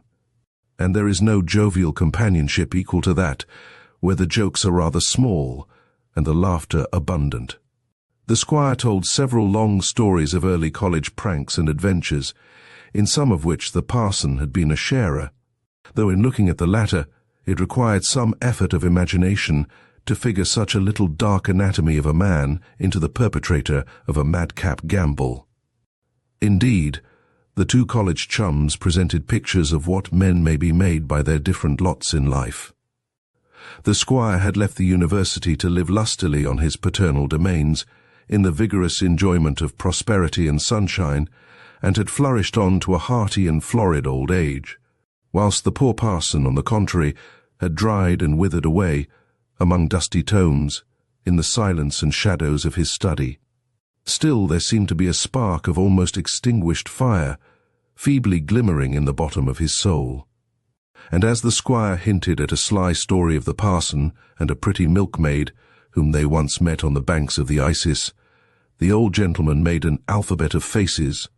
And there is no jovial companionship equal to that, where the jokes are rather small and the laughter abundant. The squire told several long stories of early college pranks and adventures, in some of which the parson had been a sharer, though in looking at the latter, it required some effort of imagination to figure such a little dark anatomy of a man into the perpetrator of a madcap gambol. Indeed, the two college chums presented pictures of what men may be made by their different lots in life. The squire had left the university to live lustily on his paternal domains, in the vigorous enjoyment of prosperity and sunshine, and had flourished on to a hearty and florid old age, whilst the poor parson, on the contrary, had dried and withered away, among dusty tomes, in the silence and shadows of his study. Still there seemed to be a spark of almost extinguished fire, feebly glimmering in the bottom of his soul. And as the squire hinted at a sly story of the parson and a pretty milkmaid, whom they once met on the banks of the Isis, the old gentleman made an alphabet of faces,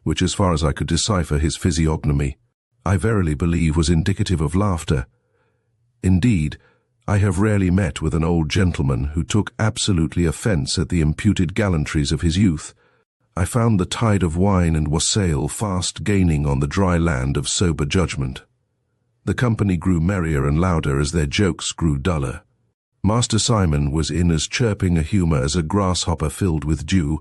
which, as far as I could decipher his physiognomy, I verily believe was indicative of laughter. Indeed, I have rarely met with an old gentleman who took absolutely offence at the imputed gallantries of his youth. I found the tide of wine and wassail fast gaining on the dry land of sober judgment. The company grew merrier and louder as their jokes grew duller. Master Simon was in as chirping a humour as a grasshopper filled with dew.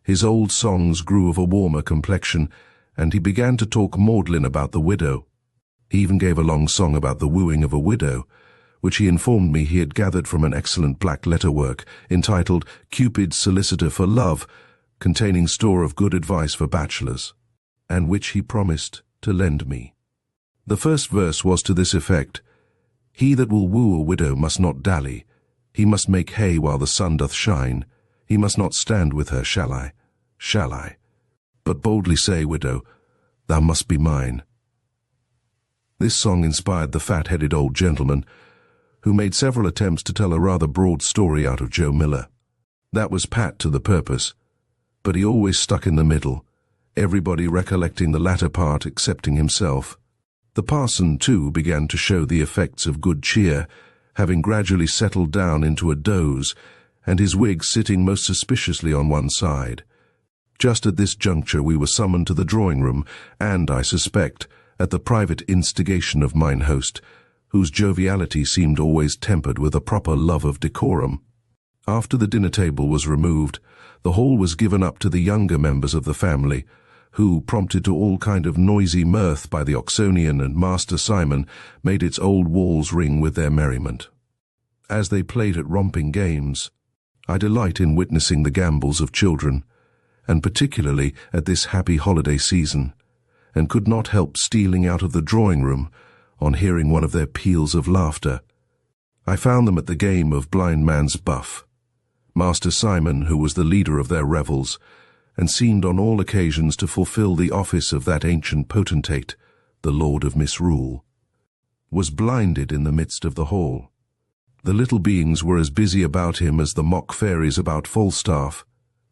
His old songs grew of a warmer complexion, and he began to talk maudlin about the widow. He even gave a long song about the wooing of a widow, which he informed me he had gathered from an excellent black letter work entitled Cupid's Solicitor for Love, containing store of good advice for bachelors, and which he promised to lend me. The first verse was to this effect: He that will woo a widow must not dally. He must make hay while the sun doth shine. He must not stand with her, shall I? But boldly say, widow, thou must be mine. This song inspired the fat-headed old gentleman, who made several attempts to tell a rather broad story out of Joe Miller. That was pat to the purpose, but he always stuck in the middle, everybody recollecting the latter part excepting himself. The parson, too, began to show the effects of good cheer, having gradually settled down into a doze, and his wig sitting most suspiciously on one side. Just at this juncture we were summoned to the drawing-room, and, I suspect, at the private instigation of mine host, whose joviality seemed always tempered with a proper love of decorum. After the dinner-table was removed, the hall was given up to the younger members of the family, who, prompted to all kind of noisy mirth by the Oxonian and Master Simon, made its old walls ring with their merriment. As they played at romping games, I delight in witnessing the gambols of children, and particularly at this happy holiday season, and could not help stealing out of the drawing-room on hearing one of their peals of laughter. I found them at the game of blind man's buff. Master Simon, who was the leader of their revels, and seemed on all occasions to fulfill the office of that ancient potentate, the Lord of Misrule, was blinded in the midst of the hall. The little beings were as busy about him as the mock fairies about Falstaff,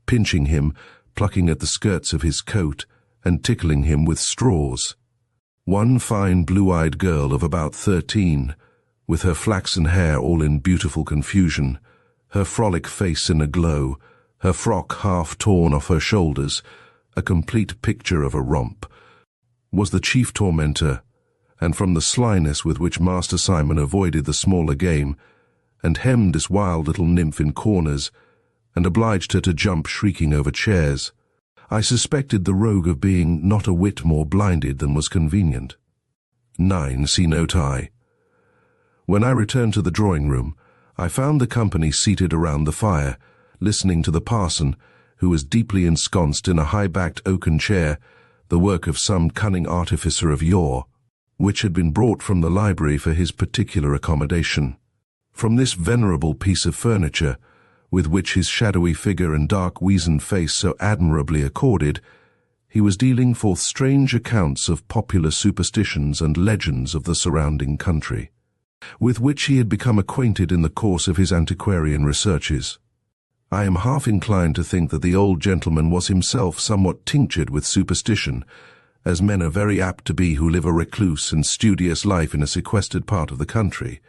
pinching him, plucking at the skirts of his coat, and tickling him with straws. One fine blue-eyed girl of about 13, with her flaxen hair all in beautiful confusion, her frolic face in a glow, her frock half torn off her shoulders, a complete picture of a romp, was the chief tormentor, and from the slyness with which Master Simon avoided the smaller game, and hemmed this wild little nymph in corners, and obliged her to jump shrieking over chairs, I suspected the rogue of being not a whit more blinded than was convenient. 9. See note I. When I returned to the drawing-room, I found the company seated around the fire, listening to the parson, who was deeply ensconced in a high-backed oaken chair, the work of some cunning artificer of yore, which had been brought from the library for his particular accommodation. From this venerable piece of furniture, with which his shadowy figure and dark weazened face so admirably accorded, he was dealing forth strange accounts of popular superstitions and legends of the surrounding country, with which he had become acquainted in the course of his antiquarian researches. I am half inclined to think that the old gentleman was himself somewhat tinctured with superstition, as men are very apt to be who live a recluse and studious life in a sequestered part of the country,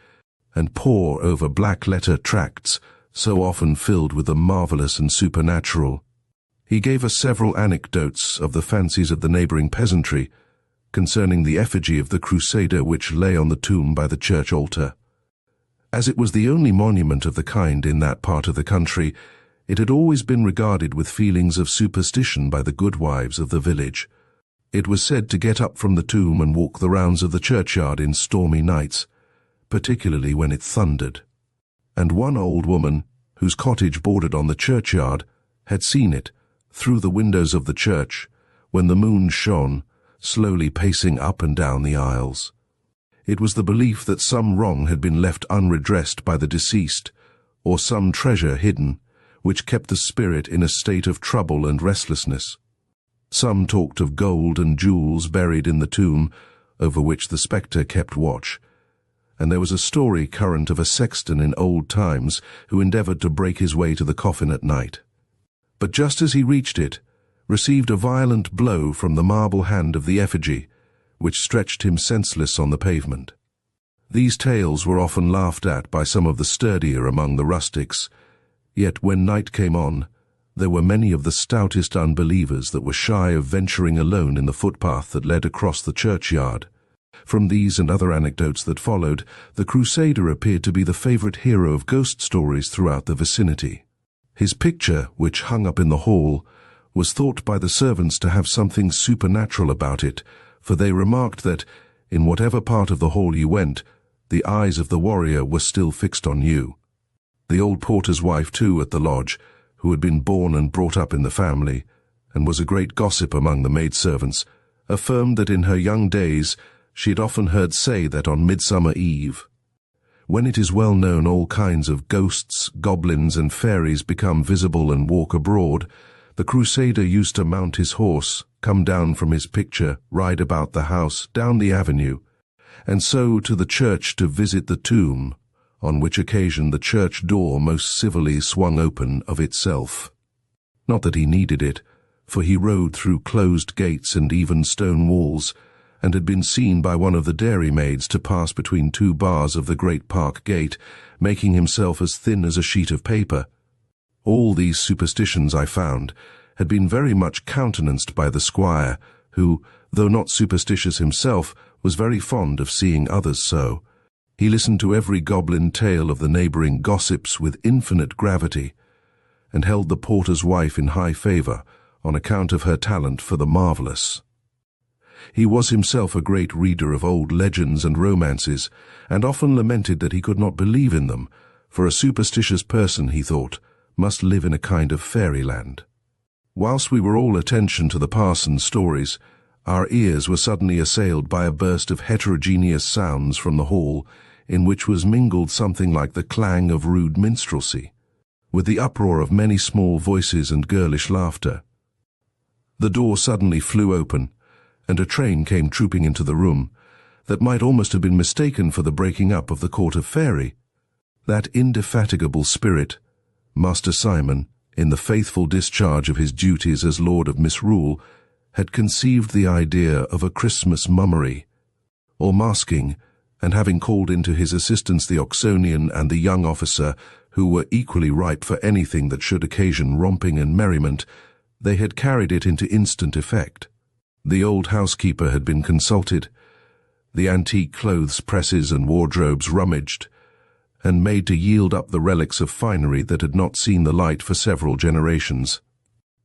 and pore over black-letter tracts so often filled with the marvelous and supernatural. He gave us several anecdotes of the fancies of the neighboring peasantry concerning the effigy of the Crusader which lay on the tomb by the church altar. As it was the only monument of the kind in that part of the country, it had always been regarded with feelings of superstition by the good wives of the village. It was said to get up from the tomb and walk the rounds of the churchyard in stormy nights, particularly when it thundered. And one old woman, whose cottage bordered on the churchyard, had seen it, through the windows of the church, when the moon shone, slowly pacing up and down the aisles. It was the belief that some wrong had been left unredressed by the deceased, or some treasure hidden, which kept the spirit in a state of trouble and restlessness. Some talked of gold and jewels buried in the tomb, over which the spectre kept watch, and there was a story current of a sexton in old times who endeavoured to break his way to the coffin at night, but just as he reached it, received a violent blow from the marble hand of the effigy, which stretched him senseless on the pavement. These tales were often laughed at by some of the sturdier among the rustics, yet when night came on, there were many of the stoutest unbelievers that were shy of venturing alone in the footpath that led across the churchyard. From these and other anecdotes that followed, the Crusader appeared to be the favourite hero of ghost stories throughout the vicinity. His picture, which hung up in the hall, was thought by the servants to have something supernatural about it, for they remarked that, in whatever part of the hall you went, The eyes of the warrior were still fixed on you. The old porter's wife, too, at the lodge, who had been born and brought up in the family, and was a great gossip among the maidservants, affirmed that in her young days she had often heard say that on Midsummer Eve, when it is well known all kinds of ghosts, goblins, and fairies become visible and walk abroad, the crusader used to mount his horse, come down from his picture, ride about the house, down the avenue, and so to the church to visit the tomb, on which occasion the church door most civilly swung open of itself. Not that he needed it, for he rode through closed gates and even stone walls, and had been seen by one of the dairymaids to pass between two bars of the great park gate, making himself as thin as a sheet of paper. All these superstitions, I found, had been very much countenanced by the squire, who, though not superstitious himself, was very fond of seeing others so. He listened to every goblin tale of the neighbouring gossips with infinite gravity, and held the porter's wife in high favour on account of her talent for the marvellous. He was himself a great reader of old legends and romances, and often lamented that he could not believe in them, for a superstitious person, he thought, must live in a kind of fairyland. Whilst we were all attention to the parson's stories, our ears were suddenly assailed by a burst of heterogeneous sounds from the hall, in which was mingled something like the clang of rude minstrelsy, with the uproar of many small voices and girlish laughter. The door suddenly flew open, and a train came trooping into the room, that might almost have been mistaken for the breaking up of the court of Fairy. That indefatigable spirit, Master Simon, in the faithful discharge of his duties as Lord of Misrule, had conceived the idea of a Christmas mummery, or masking, and having called into his assistance the Oxonian and the young officer, who were equally ripe for anything that should occasion romping and merriment, they had carried it into instant effect. The old housekeeper had been consulted, the antique clothes presses and wardrobes rummaged, and made to yield up the relics of finery that had not seen the light for several generations.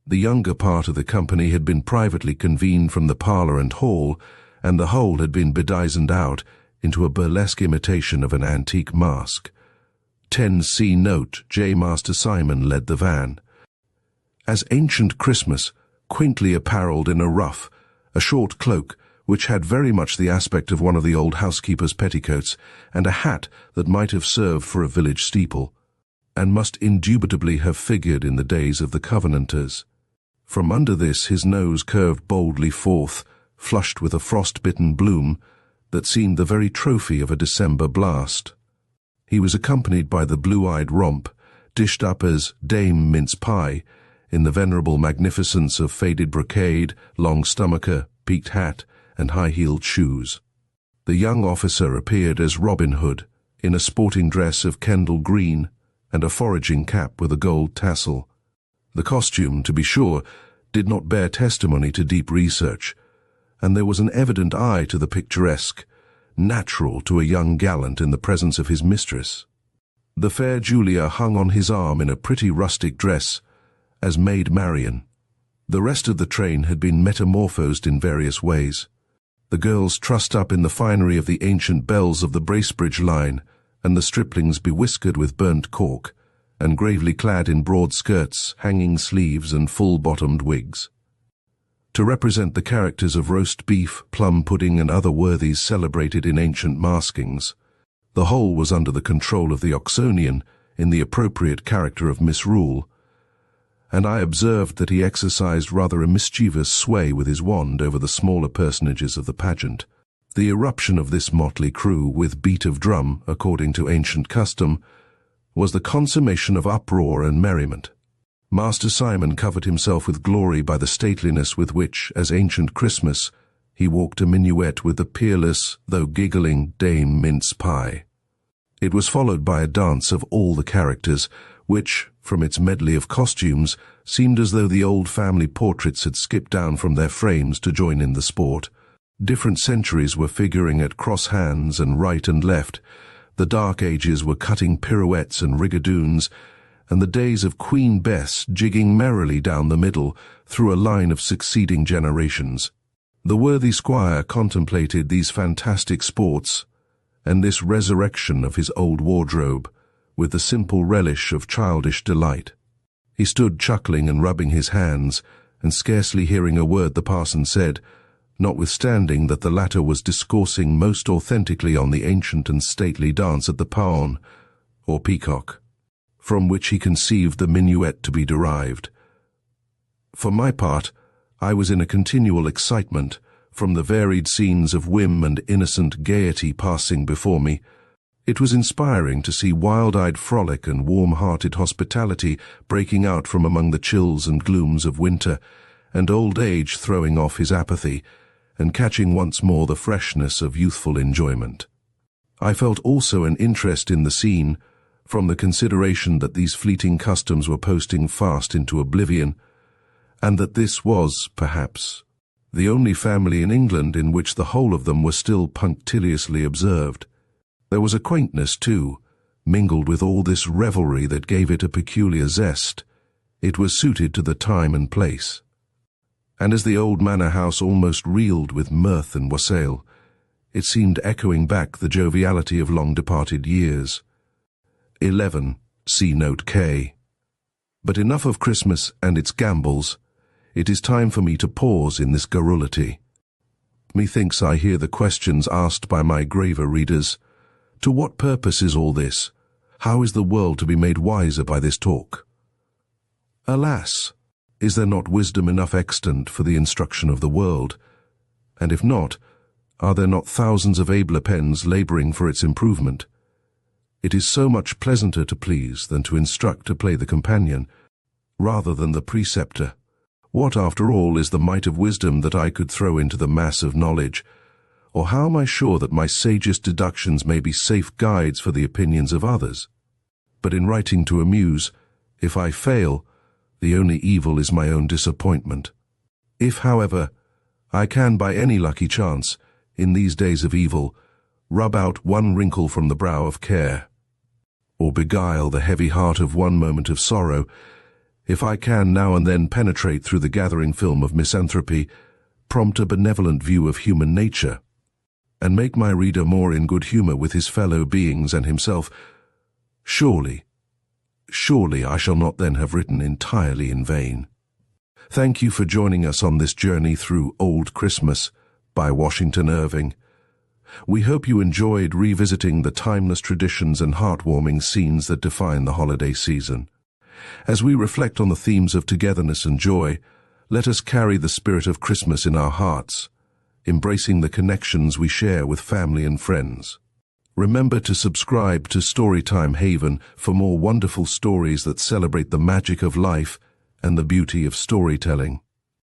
The younger part of the company had been privately convened from the parlour and hall, and the whole had been bedizened out into a burlesque imitation of an antique mask. 10C Note J. Master Simon led the van. As Ancient Christmas, quaintly apparelled in a ruff, a short cloak, which had very much the aspect of one of the old housekeeper's petticoats, and a hat that might have served for a village steeple, and must indubitably have figured in the days of the Covenanters. From under this his nose curved boldly forth, flushed with a frost-bitten bloom that seemed the very trophy of a December blast. He was accompanied by the blue-eyed romp, dished up as Dame Mince Pie, in the venerable magnificence of faded brocade, long stomacher, peaked hat, and high-heeled shoes. The young officer appeared as Robin Hood, in a sporting dress of Kendal green, and a foraging cap with a gold tassel. The costume, to be sure, did not bear testimony to deep research, and there was an evident eye to the picturesque, natural to a young gallant in the presence of his mistress. The fair Julia hung on his arm in a pretty rustic dress, as Maid Marian. The rest of the train had been metamorphosed in various ways. The girls trussed up in the finery of the ancient belles of the Bracebridge line, and the striplings bewhiskered with burnt cork, and gravely clad in broad skirts, hanging sleeves, and full-bottomed wigs. To represent the characters of roast beef, plum pudding, and other worthies celebrated in ancient maskings, the whole was under the control of the Oxonian in the appropriate character of Misrule, and I observed that he exercised rather a mischievous sway with his wand over the smaller personages of the pageant. The eruption of this motley crew, with beat of drum, according to ancient custom, was the consummation of uproar and merriment. Master Simon covered himself with glory by the stateliness with which, as Ancient Christmas, he walked a minuet with the peerless, though giggling, Dame Mince Pie. It was followed by a dance of all the characters, which, from its medley of costumes, seemed as though the old family portraits had skipped down from their frames to join in the sport. Different centuries were figuring at cross hands and right and left. The Dark Ages were cutting pirouettes and rigadoons, and the days of Queen Bess jigging merrily down the middle through a line of succeeding generations. The worthy squire contemplated these fantastic sports, and this resurrection of his old wardrobe, with the simple relish of childish delight. He stood chuckling and rubbing his hands, and scarcely hearing a word the parson said, notwithstanding that the latter was discoursing most authentically on the ancient and stately dance at the paon, or peacock, from which he conceived the minuet to be derived. For my part, I was in a continual excitement, from the varied scenes of whim and innocent gaiety passing before me. It was inspiring to see wild-eyed frolic and warm-hearted hospitality breaking out from among the chills and glooms of winter, and old age throwing off his apathy, and catching once more the freshness of youthful enjoyment. I felt also an interest in the scene, from the consideration that these fleeting customs were posting fast into oblivion, and that this was, perhaps, the only family in England in which the whole of them were still punctiliously observed. There was a quaintness, too, mingled with all this revelry that gave it a peculiar zest. It was suited to the time and place. And as the old manor house almost reeled with mirth and wassail, it seemed echoing back the joviality of long-departed years. 11. See Note K. But enough of Christmas and its gambols. It is time for me to pause in this garrulity. Methinks I hear the questions asked by my graver readers. To what purpose is all this? How is the world to be made wiser by this talk? Alas, is there not wisdom enough extant for the instruction of the world? And if not, are there not thousands of abler pens labouring for its improvement? It is so much pleasanter to please than to instruct to play the companion, rather than the preceptor. What, after all, is the mite of wisdom that I could throw into the mass of knowledge? Or how am I sure that my sagest deductions may be safe guides for the opinions of others? But in writing to amuse, if I fail, the only evil is my own disappointment. If, however, I can by any lucky chance, in these days of evil, rub out one wrinkle from the brow of care, or beguile the heavy heart of one moment of sorrow, if I can now and then penetrate through the gathering film of misanthropy, prompt a benevolent view of human nature, and make my reader more in good humour with his fellow beings and himself, surely I shall not then have written entirely in vain. Thank you for joining us on this journey through Old Christmas by Washington Irving. We hope you enjoyed revisiting the timeless traditions and heartwarming scenes that define the holiday season. As we reflect on the themes of togetherness and joy, let us carry the spirit of Christmas in our hearts, embracing the connections we share with family and friends. Remember to subscribe to Storytime Haven for more wonderful stories that celebrate the magic of life and the beauty of storytelling.